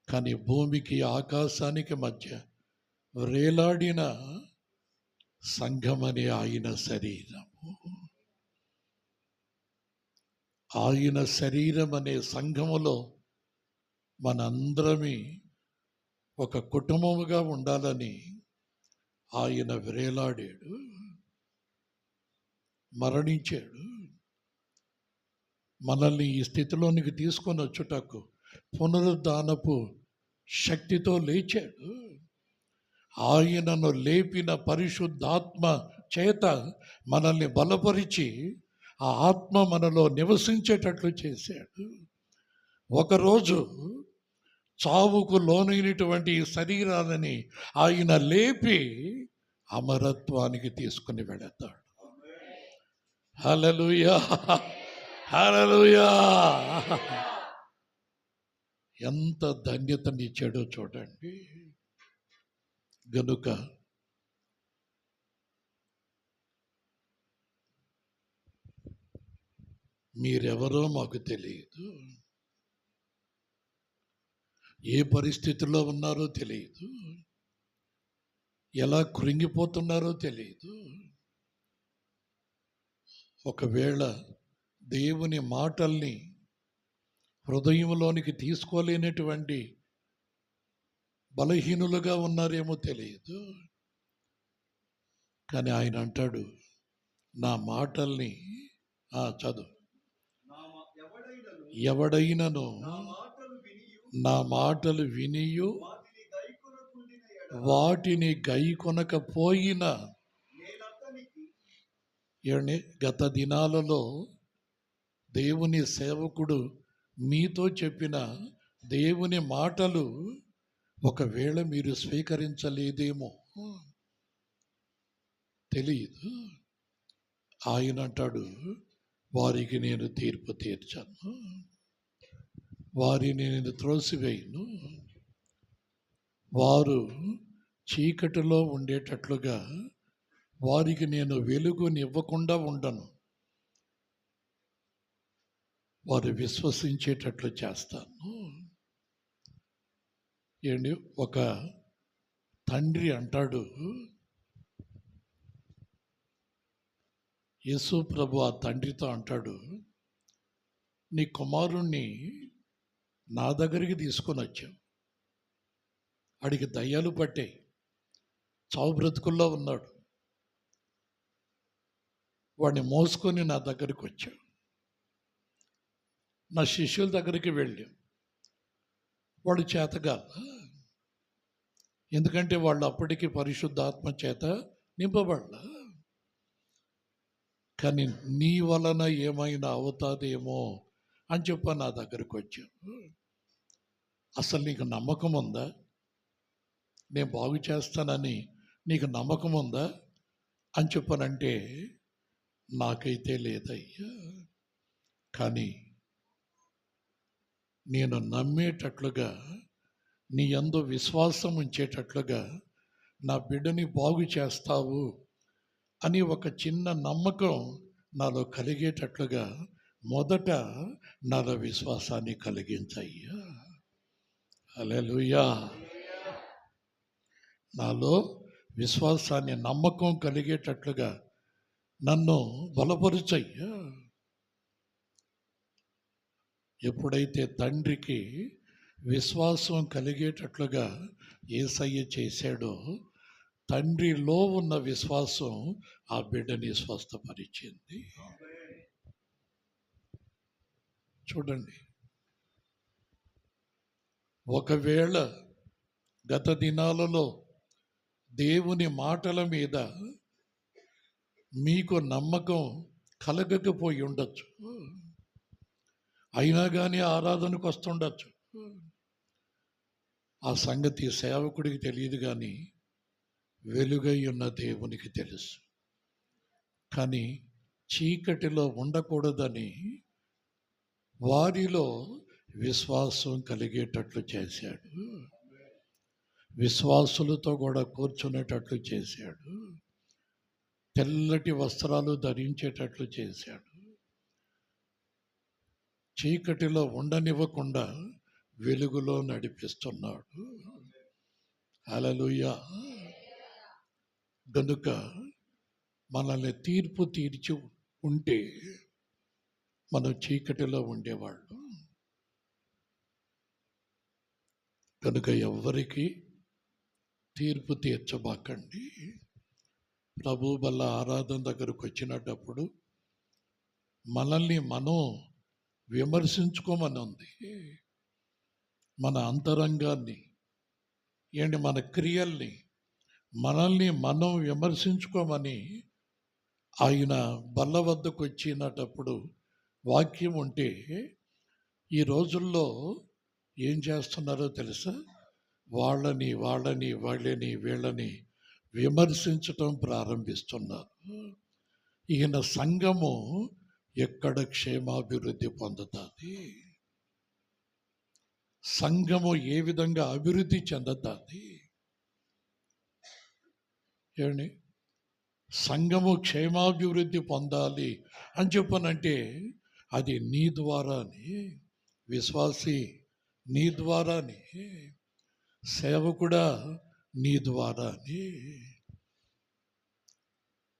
కానీ భూమికి ఆకాశానికి మధ్య వేలాడిన సంఘమనే ఆయన శరీరము, ఆయన శరీరం అనే సంఘములో మనందరమీ ఒక కుటుంబముగా ఉండాలని ఆయన వేలాడాడు, మరణించాడు. మనల్ని ఈ స్థితిలోనికి తీసుకొని వచ్చుటకు పునరుద్ధానపు శక్తితో లేచాడు. ఆయనను లేపిన పరిశుద్ధాత్మ చేత మనల్ని బలపరిచి ఆ ఆత్మ మనలో నివసించేటట్లు చేశాడు. ఒకరోజు చావుకు లోనైనటువంటి ఈ శరీరాలని ఆయన లేపి అమరత్వానికి తీసుకుని వెళతాడు. హల్లెలూయా, హల్లెలూయా. ఎంత ధన్యతనిచ్చాడో చూడండి. గనుక మీరెవరో మాకు తెలియదు, ఏ పరిస్థితిలో ఉన్నారో తెలియదు, ఎలా కృంగిపోతున్నారో తెలియదు. ఒకవేళ దేవుని మాటల్ని హృదయంలోనికి తీసుకోలేనటువంటి బలహీనులుగా ఉన్నారేమో తెలియదు. కానీ ఆయన అంటాడు, నా మాటల్ని చదువు, ఎవడైనను నా మాటలు వినియు వాటిని గైకొనకపోయినా. ఏమండి, గత దినాలలో దేవుని సేవకుడు మీతో చెప్పిన దేవుని మాటలు ఒకవేళ మీరు స్వీకరించలేదేమో తెలియదు. ఆయన అంటాడు, వారికి నేను తీర్పు తీర్చాను, వారిని నేను త్రోసివేయను. వారు చీకటిలో ఉండేటట్లుగా వారికి నేను వెలుగునివ్వకుండా ఉండను. వారు విశ్వసించేటట్లు చేస్తాను. ఏంటి, ఒక తండ్రి అంటాడు, యేసు ప్రభు ఆ తండ్రితో అంటాడు, నీ కుమారుణ్ణి నా దగ్గరికి తీసుకొని వచ్చావు, వాడికి దయ్యాలు పట్టాయి, చావు బ్రతుకుల్లో ఉన్నాడు, వాడిని మోసుకొని నా దగ్గరికి వచ్చావు. నా శిష్యుల దగ్గరికి వెళ్ళి వాడు చేతగా, ఎందుకంటే వాళ్ళు అప్పటికి పరిశుద్ధాత్మ చేత నింపబడాల. కానీ నీ వలన ఏమైనా అవుతాదేమో అని చెప్పి నా దగ్గరికి వచ్చావు. అసలు నీకు నమ్మకం ఉందా? నేను బాగు చేస్తానని నీకు నమ్మకం ఉందా అని చెప్పనంటే, నాకైతే లేదయ్యా, కానీ నేను నమ్మేటట్లుగా, నీ యందు విశ్వాసం ఉంచేటట్లుగా నా బిడ్డని బాగు చేస్తావు అని ఒక చిన్న నమ్మకం నాలో కలిగేటట్లుగా మొదట నాలో విశ్వాసాన్ని కలిగించయ్యా. హల్లెలూయా. నాలో విశ్వాసాన్ని, నమ్మకం కలిగేటట్లుగా నన్ను బలపరుచయ్యా. ఎప్పుడైతే తండ్రికి విశ్వాసం కలిగేటట్లుగా యేసయ్య చేశాడో, తండ్రిలో ఉన్న విశ్వాసం ఆ బిడ్డని స్వస్థపరిచింది. చూడండి, ఒకవేళ గత దినాలలో దేవుని మాటల మీద మీకు నమ్మకం కలగకపోయి ఉండొచ్చు, అయినా కానీ ఆరాధనకు వస్తుండొచ్చు. ఆ సంగతి సేవకుడికి తెలియదు, కానీ వెలుగై ఉన్న దేవునికి తెలుసు. కానీ చీకటిలో ఉండకూడదని వారిలో విశ్వాసం కలిగేటట్లు చేశాడు, విశ్వాసులతో కూడా కూర్చునేటట్లు చేశాడు, తెల్లటి వస్త్రాలు ధరించేటట్లు చేశాడు, చీకటిలో ఉండనివ్వకుండా వెలుగులో నడిపిస్తున్నాడు. హల్లెలూయా. గనుక మనల్ని తీర్పు తీర్చి ఉంటే మనం చీకటిలో ఉండేవాళ్ళు. కనుక ఎవ్వరికి తీర్పు తీర్చబాకండి. ప్రభు వల్ల ఆరాధన దగ్గరకు వచ్చినప్పుడు మనల్ని మనం విమర్శించుకోమని ఉంది. మన అంతరంగాన్ని, మన క్రియల్ని, మనల్ని మనం విమర్శించుకోమని ఆయన బల్ల వద్దకు వచ్చినప్పుడు వాక్యం ఉంటే, ఈ రోజుల్లో ఏం చేస్తున్నారో తెలుసా? వాళ్ళని వీళ్ళని విమర్శించటం ప్రారంభిస్తున్నారు. ఈయన సంఘము ఎక్కడ క్షేమాభివృద్ధి పొందుతుంది? సంఘము ఏ విధంగా అభివృద్ధి చెందుతుంది? ఏమండి, సంఘము క్షేమాభివృద్ధి పొందాలి అని చెప్పనంటే అది నీ ద్వారానే, విశ్వాసి నీ ద్వారానే, సేవకుడా నీ ద్వారానే.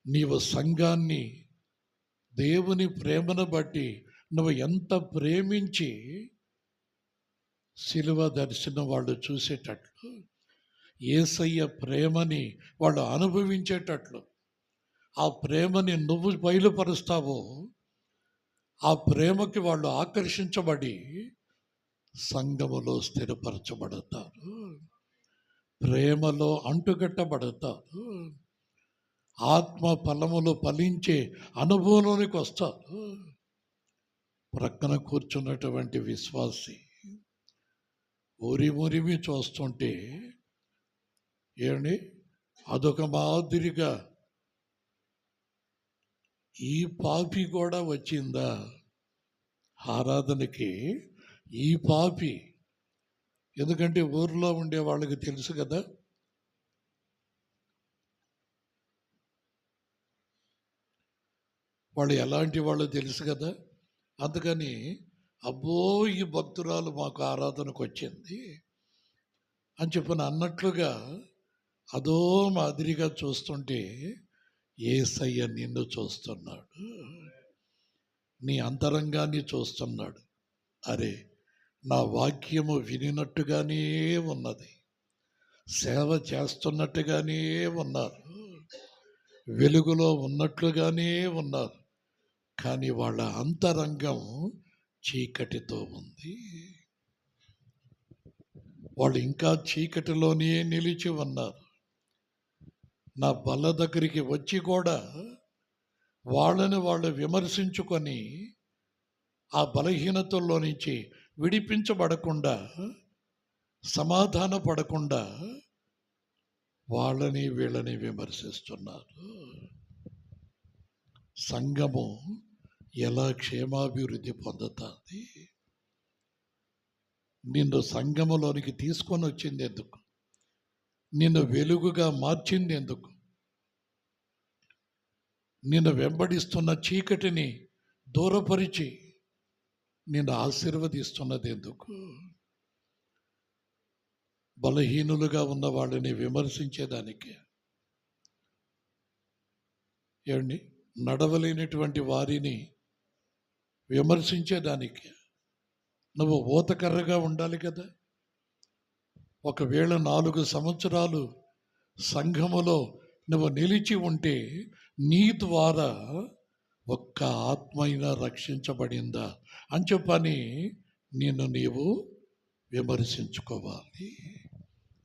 నీవు సంఘాన్ని, దేవుని ప్రేమను బట్టి నువ్వు ఎంత ప్రేమించి శిలువ దర్శనం వాళ్ళు చూసేటట్లు, యేసయ్య ప్రేమని వాళ్ళు అనుభవించేటట్లు, ఆ ప్రేమని నువ్వు బయలుపరుస్తావో, ఆ ప్రేమకి వాళ్ళు ఆకర్షించబడి సంఘములో స్థిరపరచబడతారు, ప్రేమలో అంటుకట్టబడతారు, ఆత్మ ఫలములు ఫలించే అనుభవంలోనికి వస్తారు. ప్రక్కన కూర్చున్నటువంటి విశ్వాసి ఉరిమురిమి చూస్తుంటే ఏమండి అదొక మాదిరిగా ఈ పాపి కూడా వచ్చిందా ఆరాధనకి? ఈ పాపి, ఎందుకంటే ఊర్లో ఉండే వాళ్ళకి తెలుసు కదా, వాళ్ళు ఎలాంటి వాళ్ళు తెలుసు కదా. అందుకని అబ్బో ఈ భక్తురాలు మాకు ఆరాధనకు వచ్చింది అని చెప్పిన అన్నట్లుగా అదో మాదిరిగా చూస్తుంటే యేసయ్య నిన్ను చూస్తున్నాడు, నీ అంతరంగాన్ని చూస్తున్నాడు. అరే, నా వాక్యము వినినట్టుగానే ఉన్నది, సేవ చేస్తున్నట్టుగానే ఉన్నారు, వెలుగులో ఉన్నట్లుగానే ఉన్నారు, కానీ వాళ్ళ అంతరంగం చీకటితో ఉంది. వాళ్ళు ఇంకా చీకటిలోనే నిలిచి ఉన్నారు. నా బల్ల దగ్గరికి వచ్చి కూడా వాళ్ళని వాళ్ళు విమర్శించుకొని ఆ బలహీనతల్లో నుంచి విడిపించబడకుండా, సమాధాన పడకుండా వాళ్ళని వీళ్ళని విమర్శిస్తున్నారు. సంఘము ఎలా క్షేమాభివృద్ధి పొందుతుంది? నిన్ను సంఘములోనికి తీసుకొని వచ్చింది ఎందుకు? నిన్ను వెలుగుగా మార్చింది ఎందుకు? నిన్ను వెంబడిస్తున్న చీకటిని దూరపరిచి నిన్ను ఆశీర్వదిస్తున్నది ఎందుకు? బలహీనులుగా ఉన్న వాళ్ళని విమర్శించేదానికి. ఏమండి, నడవలేనటువంటి వారిని విమర్శించేదానికి. నువ్వు ఊతకర్రగా ఉండాలి కదా. ఒకవేళ 4 సంవత్సరాలు సంఘములో నువ్వు నిలిచి ఉంటే నీ ద్వారా ఒక్క ఆత్మైనా రక్షించబడిందా అని చెప్పని నిన్ను నీవు విమర్శించుకోవాలి.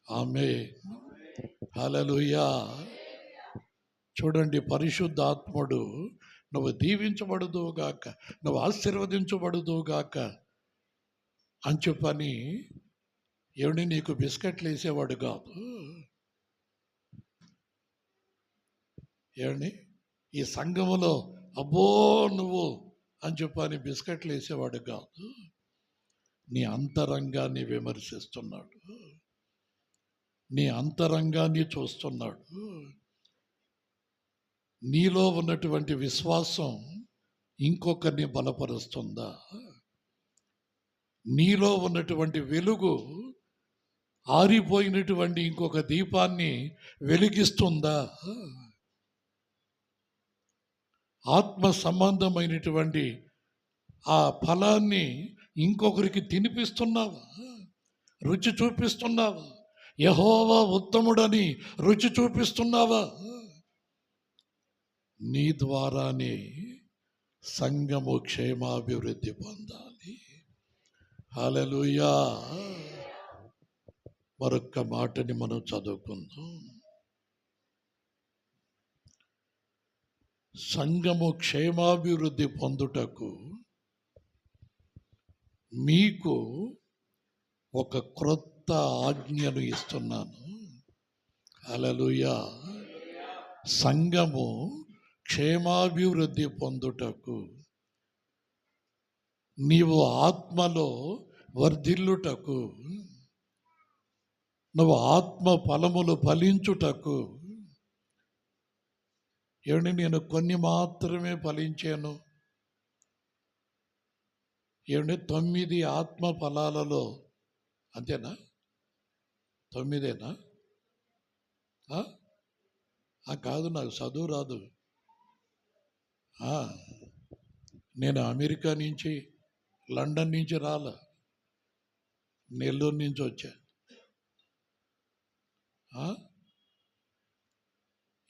ఆమేన్, హల్లెలూయా. చూడండి, పరిశుద్ధాత్ముడు నువ్వు దీవించబడుదువుగాక, నువ్వు ఆశీర్వదించబడుదువుగాక అని చెప్పని ఏమిటి నీకు బిస్కెట్లు వేసేవాడు కాదు. ఏమండి, ఈ సంఘములో అబ్బో నువ్వు అని చెప్పని బిస్కెట్లు వేసేవాడు కాదు. నీ అంతరంగాన్ని విమర్శిస్తున్నాడు, నీ అంతరంగాన్ని చూస్తున్నాడు. నీలో ఉన్నటువంటి విశ్వాసం ఇంకొకరిని బలపరుస్తుందా? నీలో ఉన్నటువంటి వెలుగు ఆరిపోయినటువంటి ఇంకొక దీపాన్ని వెలిగిస్తుందా? ఆత్మ సంబంధమైనటువంటి ఆ ఫలాన్ని ఇంకొకరికి తినిపిస్తున్నావా? రుచి చూపిస్తున్నావా? యెహోవా ఉత్తముడని రుచి చూపిస్తున్నావా? నీ ద్వారానే సంఘము క్షేమాభివృద్ధి పొందాలి. హల్లెలూయా. మరొక్క మాటని మనం చదువుకుందాం. సంఘము క్షేమాభివృద్ధి పొందుటకు మీకు ఒక క్రొత్త ఆజ్ఞను ఇస్తున్నాను. హల్లెలూయా. సంఘము క్షేమాభివృద్ధి పొందుటకు, నీవు ఆత్మలో వర్ధిల్లుటకు, నువ్వు ఆత్మ ఫలములు ఫలించుటకు. ఏమండి, నేను కొన్ని మాత్రమే ఫలించాను. ఏమండి, 9 ఆత్మ ఫలాలలో అంతేనా? 9ఏనా? కాదు, నాకు చదువు రాదు. నేను అమెరికా నుంచి, లండన్ నుంచి రాలా, నెల్లూరు నుంచి వచ్చా.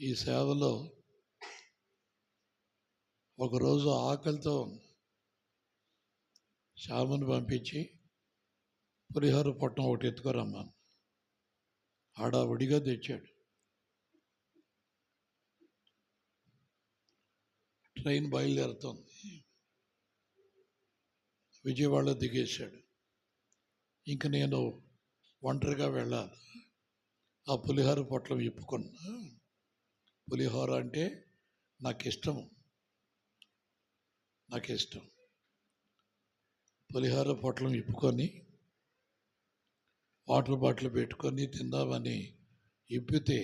ఈ సేవలో ఒకరోజు ఆకలితో శ్యామను పంపించి పులిహోర పొట్టం ఒకటి ఎత్తుకురమ్మాను. ఆడావిడిగా తెచ్చాడు. ట్రైన్ బయలుదేరుతుంది, విజయవాడ దిగేశాడు. ఇంక నేను ఒంటరిగా వెళ్ళాలి. ఆ పులిహోర పొట్లం విప్పుకున్నా. పులిహోర అంటే నాకు ఇష్టం. పులిహోర పొట్లం విప్పుకొని వాటర్ బాటిల్ పెట్టుకొని తిందామని ఇప్పితే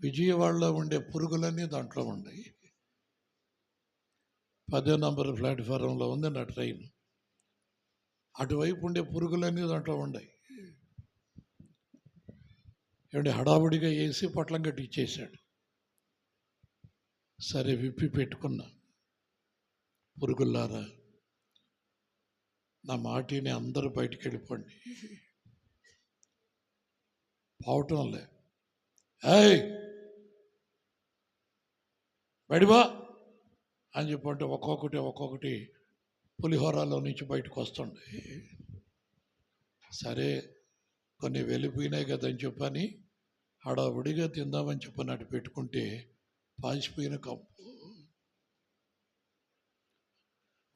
విజయవాడలో ఉండే పురుగులన్నీ దాంట్లో ఉన్నాయి. 10వ నంబర్ ప్లాట్ఫారంలో ఉంది నా ట్రైన్. అటువైపు ఉండే పురుగులన్నీ దాంట్లో ఉన్నాయి. ఏమంటే హడావుడిగా వేసి పొట్లం కట్టి ఇచ్చేసాడు. సరే విప్పి పెట్టుకున్నా. పురుగుల్లారా, నా మాటిని అందరూ బయటికి వెళ్ళిపోండి. పోవటంలే. ఏయ్ బయటబా అని చెప్పంటే ఒక్కొక్కటి పులిహోరలో నుంచి బయటకు వస్తుండే. సరే కొన్ని వెళ్ళిపోయినాయి కదా అని చెప్పని హడావుడిగా తిందామని చెప్పని అటు పెట్టుకుంటే పాసిపోయిన కప్పు.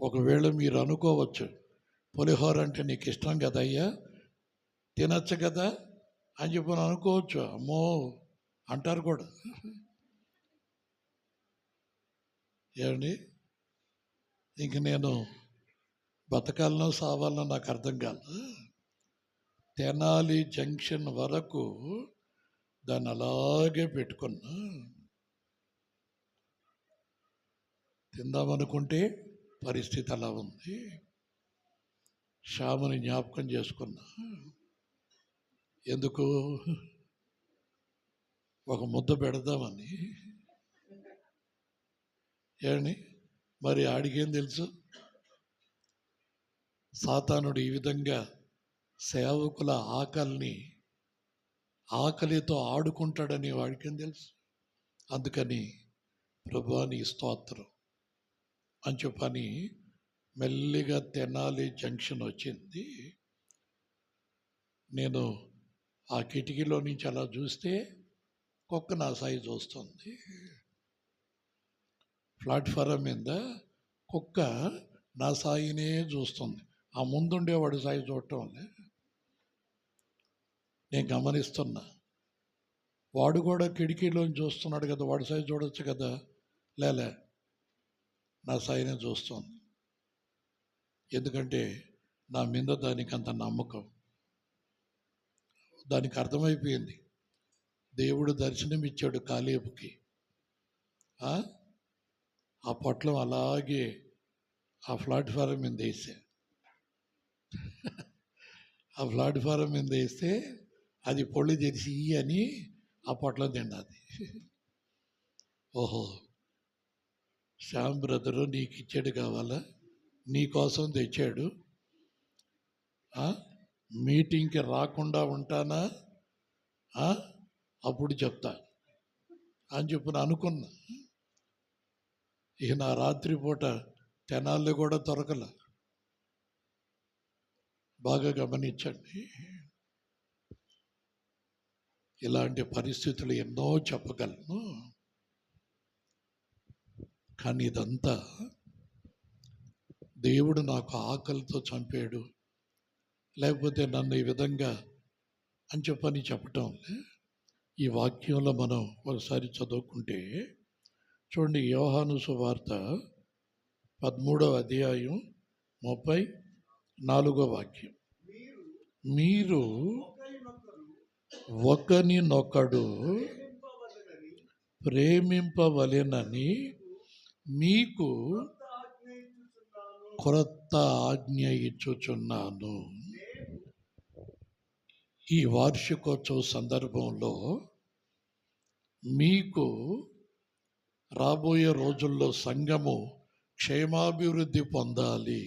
ఒకవేళ మీరు అనుకోవచ్చు, పులిహోర అంటే నీకు ఇష్టం కదయ్యా, తినచ్చు కదా అని చెప్పని అనుకోవచ్చు. అమ్మో అంటారు కూడా. ఏమండి, ఇంక నేను బతకాలనో సావాలనో నాకు అర్థం కాదు. తెనాలి జంక్షన్ వరకు దాన్ని అలాగే పెట్టుకున్నా. తిందామనుకుంటే పరిస్థితి అలా ఉంది. శ్యామని జ్ఞాపకం చేసుకున్నా. ఎందుకు? ఒక ముద్ద పెడదామని. ఏమండి, మరి ఆడికేం తెలుసు సాతానుడు ఈ విధంగా సేవకుల ఆకలితో ఆడుకుంటాడని వాడికేం తెలుసు? అందుకని ప్రభువా నీ స్తోత్రం అని చెప్పని మెల్లిగా తెనాలి జంక్షన్ వచ్చింది. నేను ఆ కిటికీలో నుంచి అలా చూస్తే కుక్క నా సైజు వస్తుంది. ప్లాట్ఫారం మీద కుక్క నా సాయినే చూస్తుంది. ఆ ముందుండేవాడు సాయి చూడటం నేను గమనిస్తున్నా. వాడు కూడా కిటికీలోని చూస్తున్నాడు కదా, వాడు సాయి చూడొచ్చు కదా. లేలే, నా సాయినే చూస్తుంది. ఎందుకంటే నా మీద దానికి అంత నమ్మకం. దానికి అర్థమైపోయింది, దేవుడు దర్శనం ఇచ్చాడు కాలేబుకి. ఆ పొట్లం అలాగే ఆ ప్లాట్ఫారం మీద వేసా. ఆ ప్లాట్ఫారం మీద వేస్తే అది పొళ్ళు తెరిచి అని ఆ పొట్లం తిన్నది. ఓహో, శ్యామ్ బ్రదరు నీకు ఇచ్చాడు కావాలా, నీ కోసం తెచ్చాడు. మీటింగ్కి రాకుండా ఉంటానా అప్పుడు చెప్తా అని చెప్పి అనుకున్నా. ఇక నా రాత్రిపూట తెనాల్లో కూడా దొరకల. బాగా గమనించండి. ఇలాంటి పరిస్థితులు ఎన్నో చెప్పగలను, కానీ ఇదంతా దేవుడు నాకు ఆకలితో చంపాడు, లేకపోతే నన్ను ఈ విధంగా అని చెప్పటం. ఈ వాక్యంలో మనం ఒకసారి చదువుకుంటే చూడండి, యోహాను సువార్త 13వ అధ్యాయం 34వ వాక్యం. మీరు ఒకరినొకడు ప్రేమింపవలెనని మీకు క్రొత్త ఆజ్ఞ ఇచ్చుచున్నాను. ఈ వార్షికోత్సవ సందర్భంలో మీకు రాబోయే రోజుల్లో సంఘము క్షేమాభివృద్ధి పొందాలి,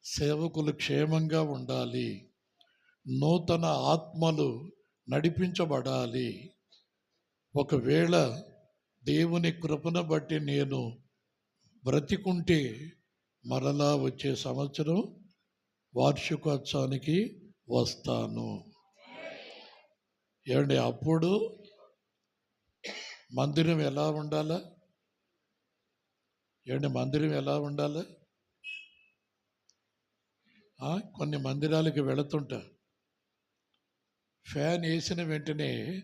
సేవకులు క్షేమంగా ఉండాలి, నూతన ఆత్మలు నడిపించబడాలి. ఒకవేళ దేవుని కృపను బట్టి నేను బ్రతికుంటే మరలా వచ్చే సంవత్సరం వార్షికోత్సవానికి వస్తాను. ఏమండి, అప్పుడు మందిరం ఎలా ఉండాలా? మందిరం ఎలా ఉండాలి? కొన్ని మందిరాలకి వెళుతుంటా ఫ్యాన్ వేసిన వెంటనే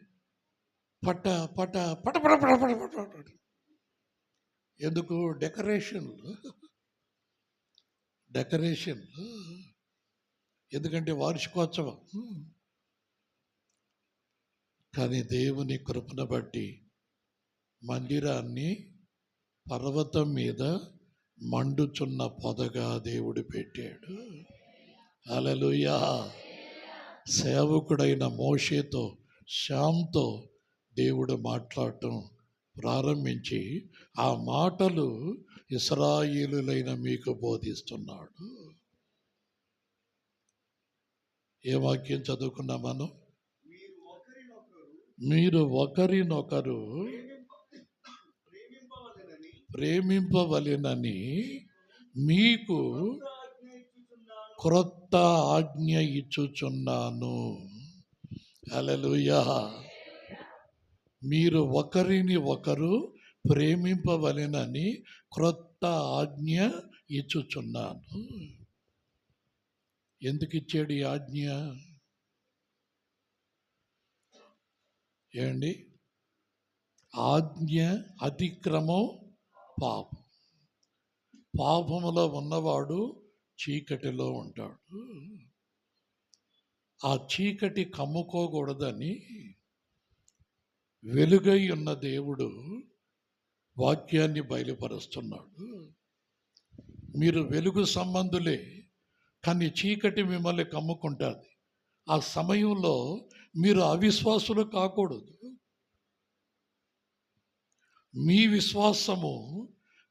పట పట పట పట పట పట పట పట. ఎందుకు? డెకరేషన్లు. ఎందుకంటే వార్షికోత్సవం. కానీ దేవుని కృపను బట్టి మందిరాన్ని పర్వతం మీద మండుచున్న పొదగా దేవుడు పెట్టాడు. హల్లెలూయా. సేవకుడైన మోషేతో, శ్యామ్తో దేవుడు మాట్లాడటం ప్రారంభించి ఆ మాటలు ఇశ్రాయేలులైన మీకు బోధిస్తున్నాడు. ఏ వాక్యం చదువుకున్నా మనం? మీరు ఒకరినొకరు ప్రేమింపవలెనని మీకు క్రొత్త ఆజ్ఞ ఇచ్చుచున్నాను. హల్లెలూయా. మీరు ఒకరిని ఒకరు ప్రేమింపవలెనని క్రొత్త ఆజ్ఞ ఇచ్చుచున్నాను. ఎందుకు ఇచ్చాడు ఈ ఆజ్ఞ? ఏమండి? ఆజ్ఞ అతిక్రమం పాపం. పాపములో ఉన్నవాడు చీకటిలో ఉంటాడు. ఆ చీకటి కమ్ముకోకూడదని వెలుగై ఉన్న దేవుడు వాక్యాన్ని బయలుపరుస్తున్నాడు. మీరు వెలుగు సంబంధులే, కానీ చీకటి మిమ్మల్ని కమ్ముకుంటుంది. ఆ సమయంలో మీరు అవిశ్వాసులు కాకూడదు. మీ విశ్వాసము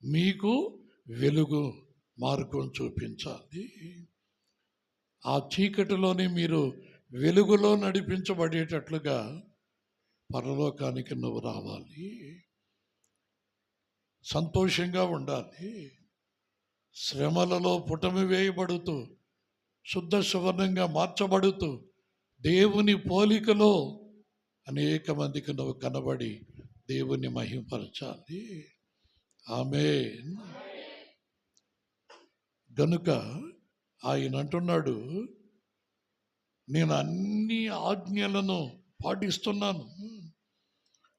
మీకు వెలుగు మార్గం చూపించాలి. ఆ చీకటిలోనే మీరు వెలుగులో నడిపించబడేటట్లుగా పరలోకానికి నువ్వు రావాలి. సంతోషంగా ఉండాలి. శ్రమలలో పుటమి వేయబడుతూ శుద్ధ సువర్ణంగా మార్చబడుతూ దేవుని పోలికలో అనేక మందికి నువ్వు కనబడి దేవుని మహిమపరచాలి. ఆమేన్. గనుక ఆయన అంటున్నాడు, నేను అన్ని ఆజ్ఞలను పాటిస్తున్నాను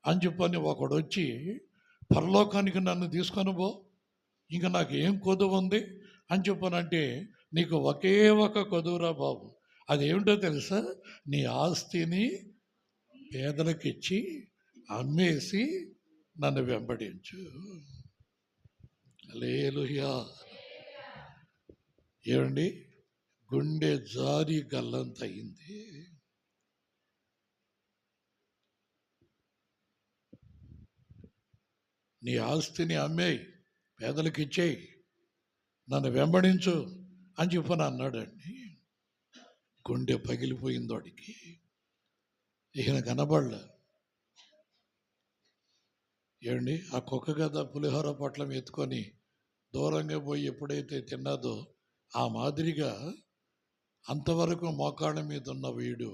అని చెప్పని ఒకడు వచ్చి పరలోకానికి నన్ను తీసుకొని పో, ఇంకా నాకు ఏం కొదువు ఉంది అని చెప్పనంటే నీకు ఒకే ఒక కొదువురా బాబు. అదేమిటో తెలుసా? నీ ఆస్తిని పేదలకిచ్చి అమ్మేసి నన్ను వెంబడించు. హల్లెలూయా. ఏమండి? గుండె జారి గల్లంతయింది. నీ ఆస్తిని అమ్మేయి, పేదలకు ఇచ్చేయి, నన్ను వెంబడించు అని చెప్పని అన్నాడండి. గుండె పగిలిపోయింది వాడికి. ఈయన కనబడలే. ఏమండి? ఆ కుక్క గద పులిహోర పొట్లం ఎత్తుకొని దూరంగా పోయి ఎప్పుడైతే తిన్నదో ఆ మాదిరిగా అంతవరకు మోకాళ్ళ మీద ఉన్న వీడు,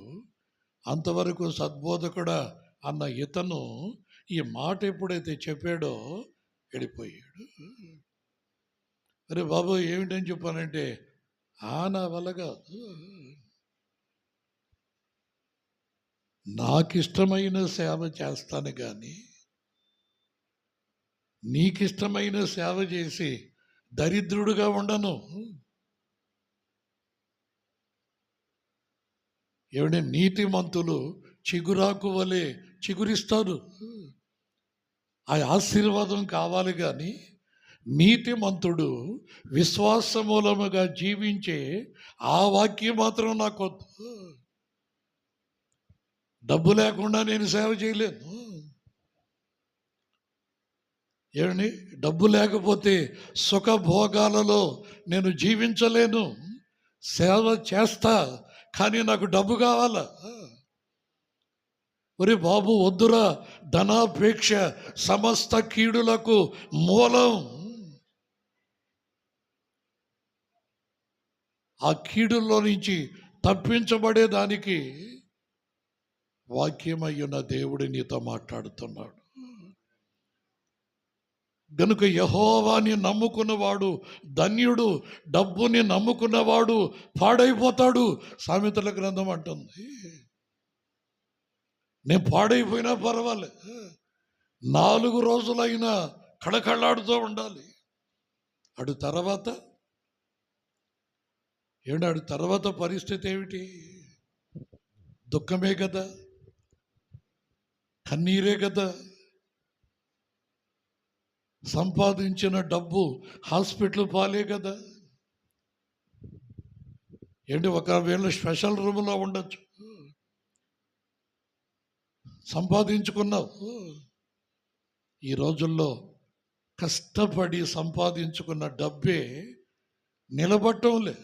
అంతవరకు సద్బోధకుడా అన్న ఇతను ఈ మాట ఎప్పుడైతే చెప్పాడో వెళ్ళిపోయాడు. అరే బాబు ఏమిటని చెప్పానంటే, నా వల్ల కాదు, నాకిష్టమైన సేవ చేస్తాను కానీ నీకిష్టమైన సేవ చేసి దరిద్రుడుగా ఉండను. ఏమంటే నీతిమంతులు చిగురాకు వలె చిగురిస్తారు. ఆ ఆశీర్వాదం కావాలి కానీ నీతిమంతుడు విశ్వాస మూలముగా జీవించే ఆ వాక్యం మాత్రం నాకొద్దు. డబ్బు లేకుండా నేను సేవ చేయలేను. ఏమండి? డబ్బు లేకపోతే సుఖభోగాలలో నేను జీవించలేను. సేవ చేస్తా కానీ నాకు డబ్బు కావాలా? ఒరే బాబు వద్దురా, ధనాపేక్ష సమస్త కీడులకు మూలం. ఆ కీడుల్లో నుంచి తప్పించబడేదానికి వాక్యమయ్యున్న దేవుడు నీతో మాట్లాడుతున్నాడు. గనుక యెహోవాని నమ్ముకున్నవాడు ధన్యుడు, డబ్బుని నమ్ముకున్నవాడు పాడైపోతాడు. సామెతల గ్రంథం అంటుంది. నేను పాడైపోయినా పర్వాలేదు, 4 రోజులైనా కళకళలాడుతూ ఉండాలి. అడు తర్వాత పరిస్థితి ఏమిటి? దుఃఖమే కదా, కన్నీరే కదా. సంపాదించిన డబ్బు హాస్పిటల్ పాలే కదా. ఒకవేళ స్పెషల్ రూమ్లో ఉండొచ్చు, సంపాదించుకున్నావు. ఈ రోజుల్లో కష్టపడి సంపాదించుకున్న డబ్బే నిలబట్టంలే.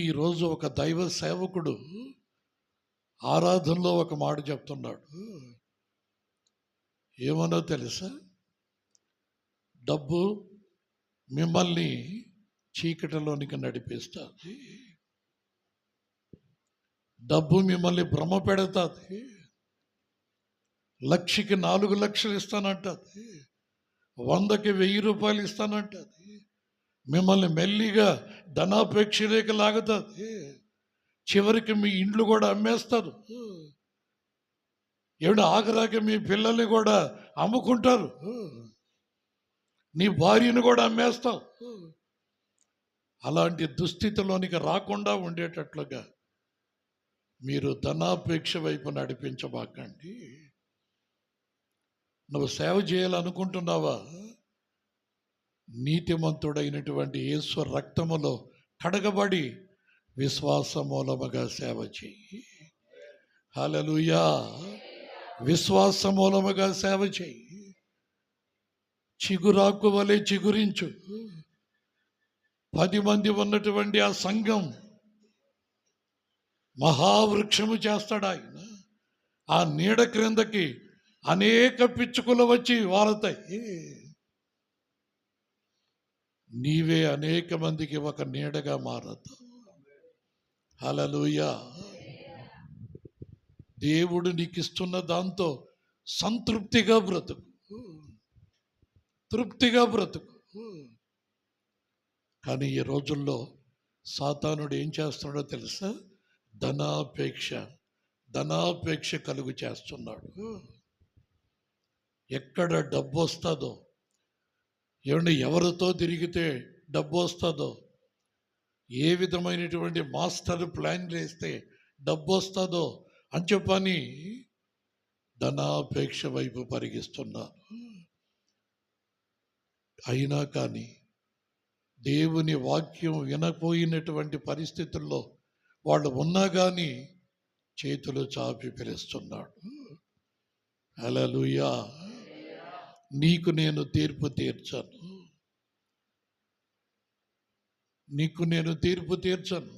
ఈరోజు ఒక దైవ సేవకుడు ఆరాధనలో ఒక మాట చెప్తున్నాడు. ఏమనో తెలుసా? డబ్బు మిమ్మల్ని చీకటిలోనికి నడిపిస్తుంది, డబ్బు మిమ్మల్ని భ్రమ పెడతాది. 1,00,000కి 4 లక్షలు ఇస్తానంటది, 100కి 1000 రూపాయలు ఇస్తానంటది. మిమ్మల్ని మెల్లిగా ధనాపేక్షలేక లాగుతుంది. చివరికి మీ ఇండ్లు కూడా అమ్మేస్తారు. ఆఖరాకి మీ పిల్లల్ని కూడా అమ్ముకుంటారు, నీ భార్యను కూడా అమ్మేస్తావు. అలాంటి దుస్థితిలోనికి రాకుండా ఉండేటట్లుగా మీరు ధనాపేక్ష వైపు నడిపించబాకండి. నువ్వు సేవ చేయాలనుకుంటున్నావా? నీతిమంతుడైనటువంటి యేసు రక్తములో కడగబడి విశ్వాస మూలముగా సేవ చేయి. హల్లెలూయా. విశ్వాస మూలముగా సేవ చేయి. చిగురాకు వలె చిగురించు. 10 మంది ఉన్నటువంటి ఆ సంఘం మహావృక్షము చేస్తాడు ఆయన. ఆ నీడ క్రిందకి అనేక పిచ్చుకలు వచ్చి వాలతాయి. నీవే అనేక మందికి ఒక నీడగా మారతావు. హల్లెలూయా. దేవుడు నీకు ఇస్తున్న దాంతో సంతృప్తిగా బ్రతుకు, తృప్తిగా బ్రతుకు. కానీ ఈ రోజుల్లో సాతానుడు ఏం చేస్తున్నాడో తెలుసా? ధనాపేక్ష కలుగు చేస్తున్నాడు. ఎక్కడ డబ్బు వస్తుందో, ఎవరితో తిరిగితే డబ్బు వస్తుందో, ఏ విధమైనటువంటి మాస్టర్ ప్లాన్ చేస్తే డబ్బు వస్తుందో అని చెప్పని ధనాపేక్ష వైపు పరిగిస్తున్నారు. అయినా కానీ దేవుని వాక్యం వినపోయినటువంటి పరిస్థితుల్లో వాళ్ళు ఉన్నా కానీ చేతులు చాపి పిలుస్తున్నాడు. హల్లెలూయా. నీకు నేను తీర్పు తీర్చను, నీకు నేను తీర్పు తీర్చను.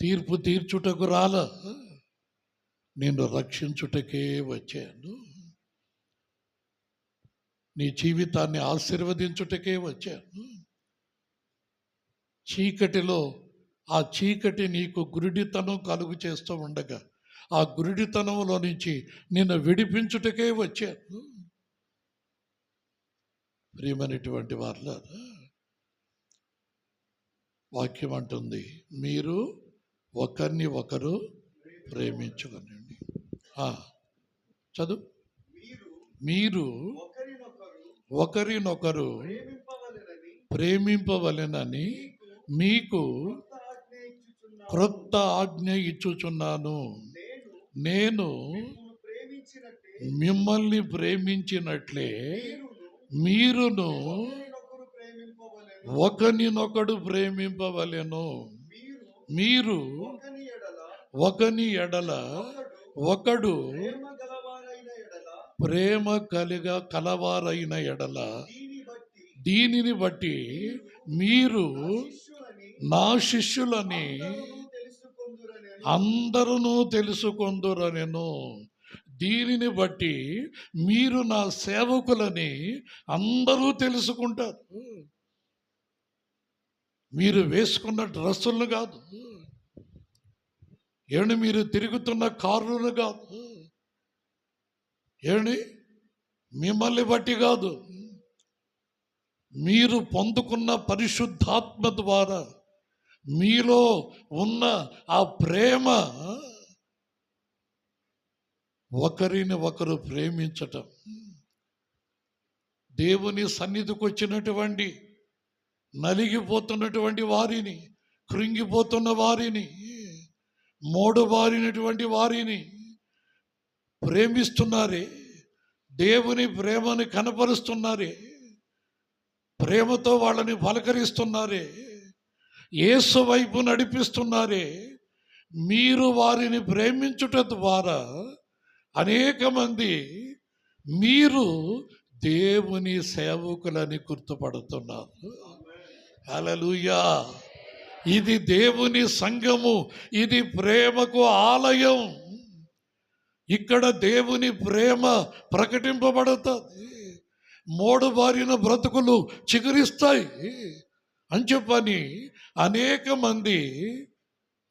తీర్పు తీర్చుటకు రాలా, నిన్ను రక్షించుటకే వచ్చాను. నీ జీవితాన్ని ఆశీర్వదించుటకే వచ్చాను. చీకటిలో ఆ చీకటి నీకు గురుడితనం కలుగు చేస్తూ ఉండగా ఆ గురుడితనంలో నుంచి నిన్ను విడిపించుటకే వచ్చాను. ప్రియమైనటువంటి వారులారా, వాక్యం అంటుంది, మీరు ఒకరిని ఒకరు ప్రేమించుకోనండి. చదువు. మీరు ఒకరినొకరు ప్రేమింపవలెనని మీకు క్రొత్త ఆజ్ఞ ఇచ్చుచున్నాను. నేను మిమ్మల్ని ప్రేమించినట్లే మీరును ఒకరినొకడు ప్రేమింపవలెను. మీరు ఒకని ఎడల ఒకడు ప్రేమ కలవారైన ఎడల దీనిని బట్టి మీరు నా శిష్యులని అందరూ తెలుసుకొందురనెను. దీనిని బట్టి మీరు నా సేవకులని అందరూ తెలుసుకుంటారు. మీరు వేసుకున్న డ్రెస్సులను కాదు, మీరు తిరుగుతున్న కార్లను కాదు, మిమ్మల్ని బట్టి కాదు, మీరు పొందుకున్న పరిశుద్ధాత్మ ద్వారా మీలో ఉన్న ఆ ప్రేమ ఒకరిని ఒకరు ప్రేమించటం, దేవుని సన్నిధికి వచ్చినటువంటి నలిగిపోతున్నటువంటి వారిని, కృంగిపోతున్న వారిని, మోడుబారినటువంటి వారిని ప్రేమిస్తున్నారే, దేవుని ప్రేమని కనపరుస్తున్నారే, ప్రేమతో వాళ్ళని పలకరిస్తున్నారే, యేసు వైపు నడిపిస్తున్నారే. మీరు వారిని ప్రేమించుట ద్వారా అనేక మంది మీరు దేవుని సేవకులని గుర్తుపడుతున్నారు. హల్లెలూయా. ఇది దేవుని సంఘము, ఇది ప్రేమకు ఆలయం. ఇక్కడ దేవుని ప్రేమ ప్రకటింపబడుతుంది. మోడుబారిన బ్రతుకులు చిగురిస్తాయి అని చెప్పని అనేక మంది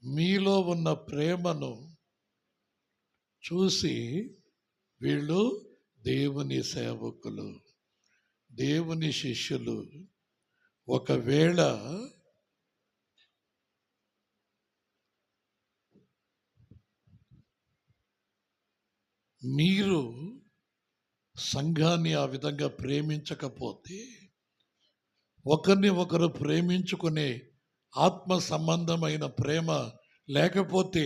మీలో ఉన్న ప్రేమను చూసి వీళ్ళు దేవుని సేవకులు, దేవుని శిష్యులు. ఒకవేళ మీరు సంఘాన్ని ఆ విధంగా ప్రేమించకపోతే, ఒకరిని ఒకరు ప్రేమించుకునే ఆత్మ సంబంధమైన ప్రేమ లేకపోతే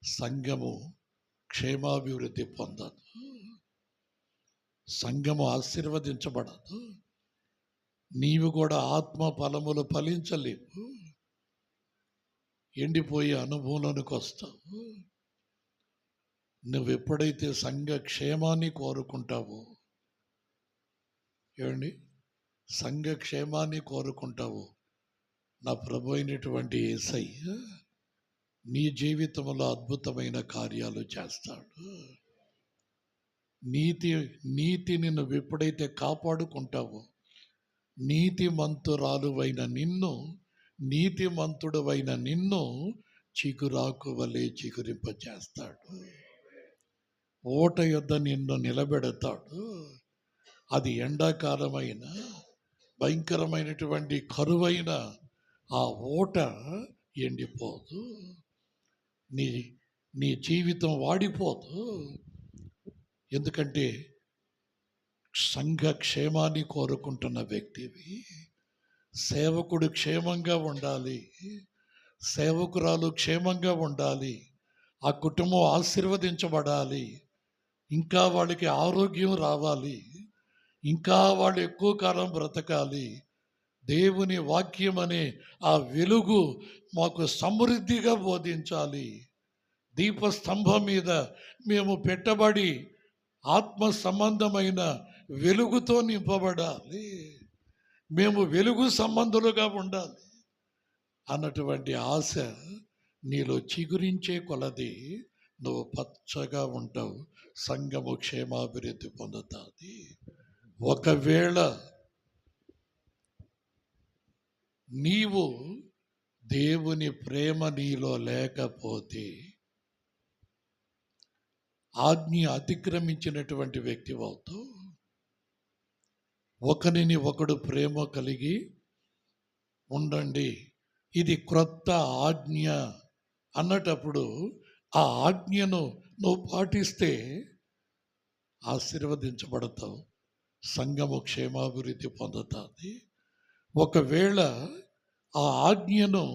సంఘము క్షేమాభివృద్ధి పొందదు, సంఘము ఆశీర్వదించబడదు. నీవు కూడా ఆత్మ ఫలములు ఫలించలేవు, ఎండిపోయే అనుభవంలోనికి వస్తావు. నువ్వు ఎప్పుడైతే సంఘ క్షేమాన్ని కోరుకుంటావో, ఏమండి, సంఘ క్షేమాన్ని కోరుకుంటావో, నా ప్రభు అయినటువంటి యేసయ్య నీ జీవితంలో అద్భుతమైన కార్యాలు చేస్తాడు. నీతిని నువ్వు ఎప్పుడైతే కాపాడుకుంటావో, నీతిమంతురాలువైన నిన్ను, నీతిమంతుడవైన నిన్ను చిగురాకు వలె చిగురింపచేస్తాడు. ఓట యొద్ద నిన్ను నిలబెడతాడు. అది ఎండాకాలమైన భయంకరమైనటువంటి కరువైన ఆ ఓట ఎండిపోదు, నీ జీవితం వాడిపోదు. ఎందుకంటే సంఘ క్షేమాన్ని కోరుకుంటున్న వ్యక్తివి. సేవకుడు క్షేమంగా ఉండాలి, సేవకురాలు క్షేమంగా ఉండాలి, ఆ కుటుంబం ఆశీర్వదించబడాలి, ఇంకా వాళ్ళకి ఆరోగ్యం రావాలి, ఇంకా వాళ్ళు ఎక్కువ కాలం బ్రతకాలి. దేవుని వాక్యం అనే ఆ వెలుగు మాకు సమృద్ధిగా బోధించాలి. దీపస్తంభం మీద మేము పెట్టబడి ఆత్మ సంబంధమైన వెలుగుతో నింపబడాలి, మేము వెలుగు సంబంధులుగా ఉండాలి అన్నటువంటి ఆశ నీలో చిగురించే కొలది నువ్వు పచ్చగా ఉంటావు, సంఘము క్షేమాభివృద్ధి పొందుతుంది. ఒకవేళ నీవు దేవుని ప్రేమ నీలో లేకపోతే, ఆజ్ఞ అతిక్రమించినటువంటి వ్యక్తి అవుతావు. ఒకరిని ఒకడు ప్రేమ కలిగి ఉండండి, ఇది క్రొత్త ఆజ్ఞ అన్నటప్పుడు ఆ ఆజ్ఞను నువ్వు పాటిస్తే ఆశీర్వదించబడతావు, సంఘము క్షేమాభివృద్ధి పొందుతుంది. ఒకవేళ ఆ ఆజ్ఞను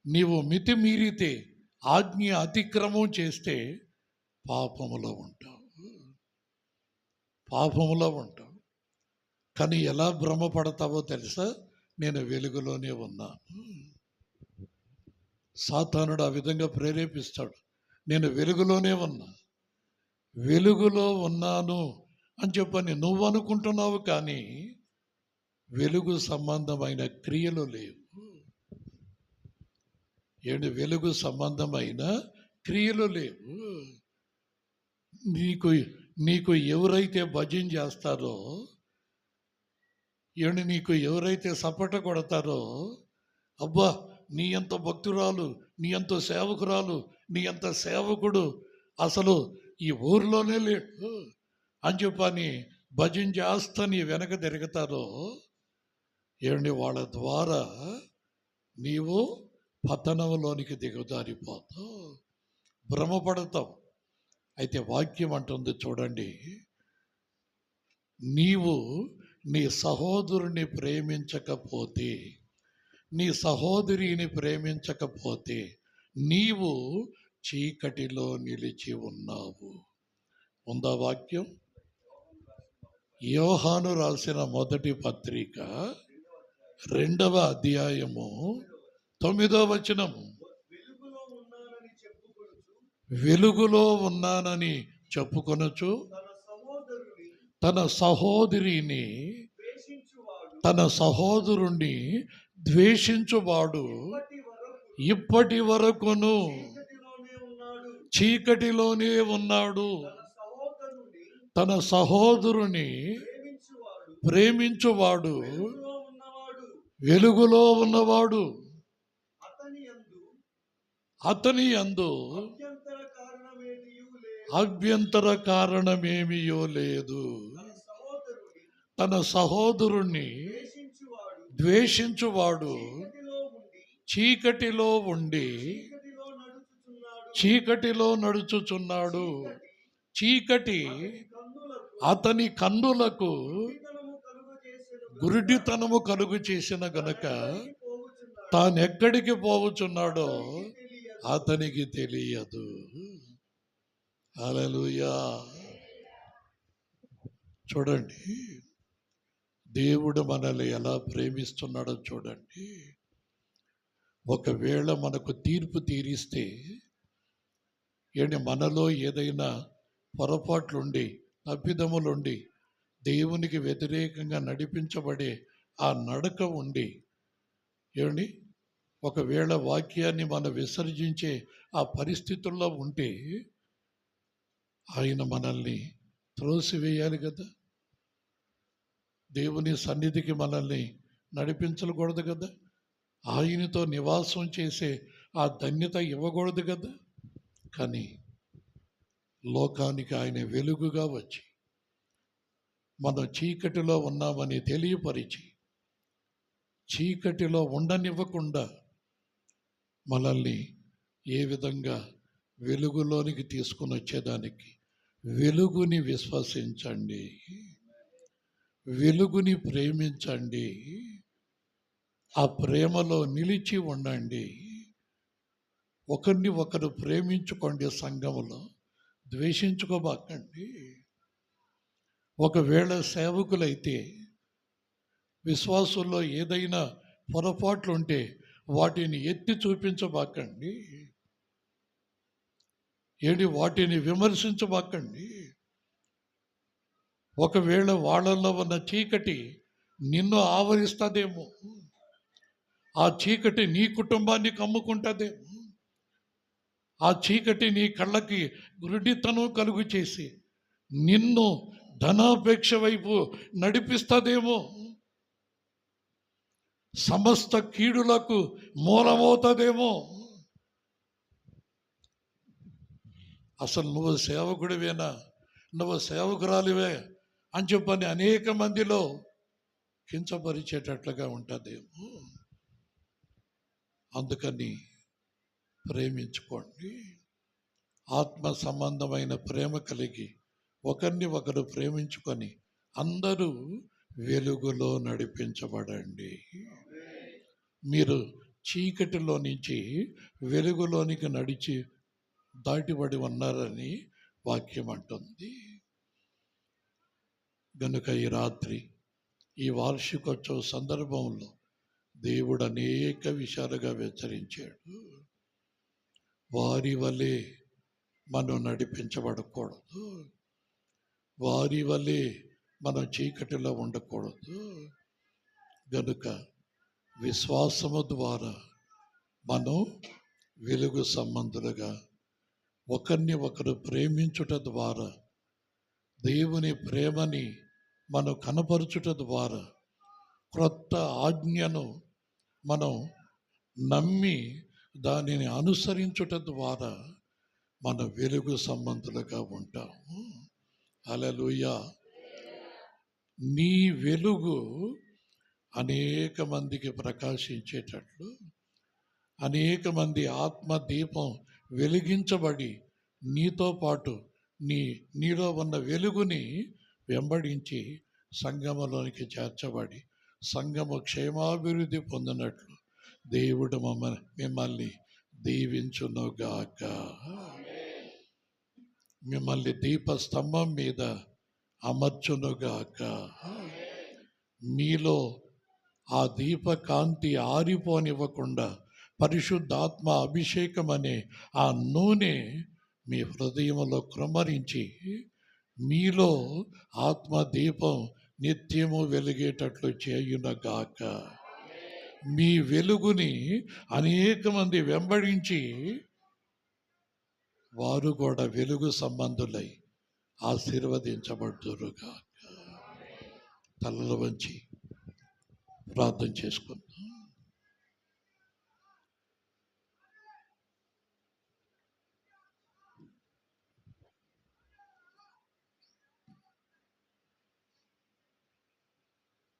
నీవు మితిమీరితే, ఆజ్ఞ అతిక్రమం చేస్తే పాపములో ఉంటావు, పాపములో ఉంటావు. కానీ ఎలా భ్రమపడతావో తెలుసా? నేను వెలుగులోనే ఉన్నాను. సాతానుడు ఆ విధంగా ప్రేరేపిస్తాడు, నేను వెలుగులోనే ఉన్నా, వెలుగులో ఉన్నాను అని చెప్పని నువ్వు అనుకుంటున్నావు, కానీ వెలుగు సంబంధమైన క్రియలు లేవు. ఏంటి? వెలుగు సంబంధమైన క్రియలు లేవు. నీకు ఎవరైతే భజన చేస్తారో, ఏంటి, నీకు ఎవరైతే సపట కొడతారో, అబ్బా నీ అంత భక్తురాలు, నీ అంత సేవకురాలు, నీ అంత సేవకుడు అసలు ఈ ఊర్లోనే లేడు అని చెప్పని భజన చేస్తా నీ వెనక తిరుగుతారో, ఏమండి, వాళ్ళ ద్వారా నీవు పతనంలోనికి దిగజారిపోతావు, భ్రమపడతావు. అయితే వాక్యం అంటుంది చూడండి, నీవు నీ సహోదరుని ప్రేమించకపోతే, నీ సహోదరిని ప్రేమించకపోతే నీవు చీకటిలో నిలిచి ఉన్నావు. ఉందా వాక్యం? యోహాను రాసిన మొదటి పత్రిక 2వ అధ్యాయము 9వ వచనము. వెలుగులో ఉన్నానని చెప్పుకొనుచు తన సహోదరుని ద్వేషించువాడు ఇప్పటి వరకును చీకటిలోనే ఉన్నాడు. తన సహోదరుని ప్రేమించువాడు వెలుగులో ఉన్నవాడు, అతని యందు అభ్యంతర కారణమేమియో లేదు. తన సహోదరుణ్ణి ద్వేషించువాడు చీకటిలో ఉండి చీకటిలో నడుచుచున్నాడు. చీకటి అతని కన్నులకు గురుడితనము కలుగు చేసిన గనుక తానెక్కడికి పోవుచున్నాడో అతనికి తెలియదు. హల్లెలూయా. చూడండి, దేవుడు మనల్ని ఎలా ప్రేమిస్తున్నాడో చూడండి. ఒకవేళ మనకు తీర్పు తీరిస్తే మనలో ఏదైనా పొరపాట్లుండి తప్పిదములుండి దేవునికి వ్యతిరేకంగా నడిపించబడే ఆ నడక ఉండి ఒకవేళ వాక్యాన్ని మనం విసర్జించే ఆ పరిస్థితుల్లో ఉంటే ఆయన మనల్ని త్రోసివేయాలి కదా, దేవుని సన్నిధికి మనల్ని నడిపించకూడదు కదా, ఆయనతో నివాసం చేసే ఆ ధన్యత ఇవ్వకూడదు కదా. కానీ లోకానికి ఆయన వెలుగుగా వచ్చి మనం చీకటిలో ఉన్నామని తెలియపరిచి చీకటిలో ఉండనివ్వకుండా మనల్ని ఏ విధంగా వెలుగులోనికి తీసుకుని వచ్చేదానికి, వెలుగుని విశ్వసించండి, వెలుగుని ప్రేమించండి, ఆ ప్రేమలో నిలిచి ఉండండి. ఒకరిని ఒకరు ప్రేమించుకోండి, సంఘములో ద్వేషించుకోబాకండి. ఒకవేళ సేవకులైతే విశ్వాసుల్లో ఏదైనా పొరపాట్లుంటే వాటిని ఎత్తి చూపించబాకండి, వాటిని విమర్శించబాకండి. ఒకవేళ వాళ్ళల్లో ఉన్న చీకటి నిన్ను ఆవరిస్తుందేమో, ఆ చీకటి నీ కుటుంబాన్ని కమ్ముకుంటుందేమో, ఆ చీకటి నీ కళ్ళకి గురుడితనం కలుగు చేసి నిన్ను ధనాపేక్ష వైపు నడిపిస్తుందేమో, సమస్త కీడులకు మూలమవుతుందేమో. అసలు నువ్వు సేవకుడివేనా, నువ్వు సేవకురాలివే అని చెప్పని అనేక మందిలో కించపరిచేటట్లుగా ఉంటుందేమో. అందుకని ప్రేమించుకోండి, ఆత్మ సంబంధమైన ప్రేమ కలిగి ఒకరిని ఒకరు ప్రేమించుకొని అందరూ వెలుగులో నడిపించబడండి. మీరు చీకటిలో నుంచి వెలుగులోనికి నడిచి దాటిబడి ఉన్నారని వాక్యం అంటుంది. గనుక ఈ రాత్రి ఈ వార్షికోత్సవ సందర్భంలో దేవుడు అనేక విషయాలుగా హెచ్చరించాడు. వారి వలె మనం నడిపించబడకూడదు, వారి వలె మనం చీకటిలో ఉండకూడదు. గనుక విశ్వాసము ద్వారా మనం వెలుగు సంబంధులుగా ఒకరిని ఒకరు ప్రేమించుట ద్వారా, దేవుని ప్రేమని మనం కనపరచుట ద్వారా, క్రొత్త ఆజ్ఞను మనం నమ్మి దానిని అనుసరించుట ద్వారా మన వెలుగు సంబంధులుగా ఉంటాము. హల్లెలూయా. నీ వెలుగు అనేక మందికి ప్రకాశించేటట్లు అనేక మంది ఆత్మ దీపం వెలిగించబడి నీతో పాటు నీలో ఉన్న వెలుగుని వెంబడించి సంఘములోనికి చేర్చబడి సంఘము క్షేమాభివృద్ధి పొందినట్లు దేవుడు మిమ్మల్ని దీవించునుగాక. మిమ్మల్ని దీపస్తంభం మీద అమర్చునుగాక. మీలో ఆ దీపకాంతి ఆరిపోనివ్వకుండా పరిశుద్ధాత్మ అభిషేకం అనే ఆ నూనె మీ హృదయంలో కృమ్మరించి మీలో ఆత్మ దీపం నిత్యము వెలిగేటట్లు చేయునగాక. మీ వెలుగుని అనేక మంది వెంబడించి వారు కూడా వెలుగు సంబంధులై ఆశీర్వదించబడుదురుగాక. తలలు వంచి ప్రార్థన చేసుకుందాం.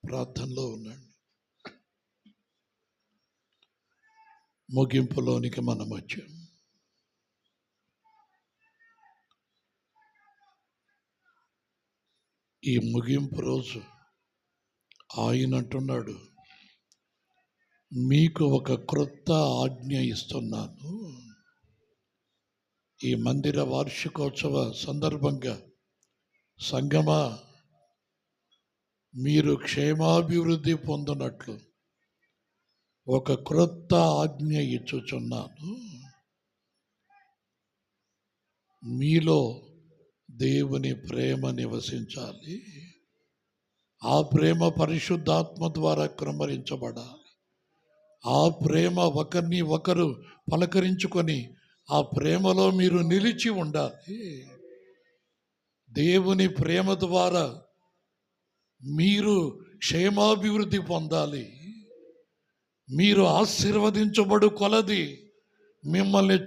ప్రార్థనలో ఉండండి. ముగింపులోనికి మనం వచ్చాం. ఈ ముగింపు రోజు ఆయన అంటున్నాడు, మీకు ఒక క్రొత్త ఆజ్ఞ ఇస్తున్నాను. ఈ మందిర వార్షికోత్సవ సందర్భంగా సంగమా, మీరు క్షేమాభివృద్ధి పొందినట్లు ఒక క్రొత్త ఆజ్ఞ ఇచ్చుచున్నాను. మీలో దేవుని ప్రేమ నివసించాలి. ఆ ప్రేమ పరిశుద్ధాత్మ ద్వారా క్రమరించబడాలి. ఆ ప్రేమ ఒకరిని ఒకరు పలకరించుకొని ఆ ప్రేమలో మీరు నిలిచి ఉండాలి. దేవుని ప్రేమ ద్వారా మీరు క్షేమాభివృద్ధి పొందాలి. మీరు ఆశీర్వదించబడు కొలది మిమ్మల్ని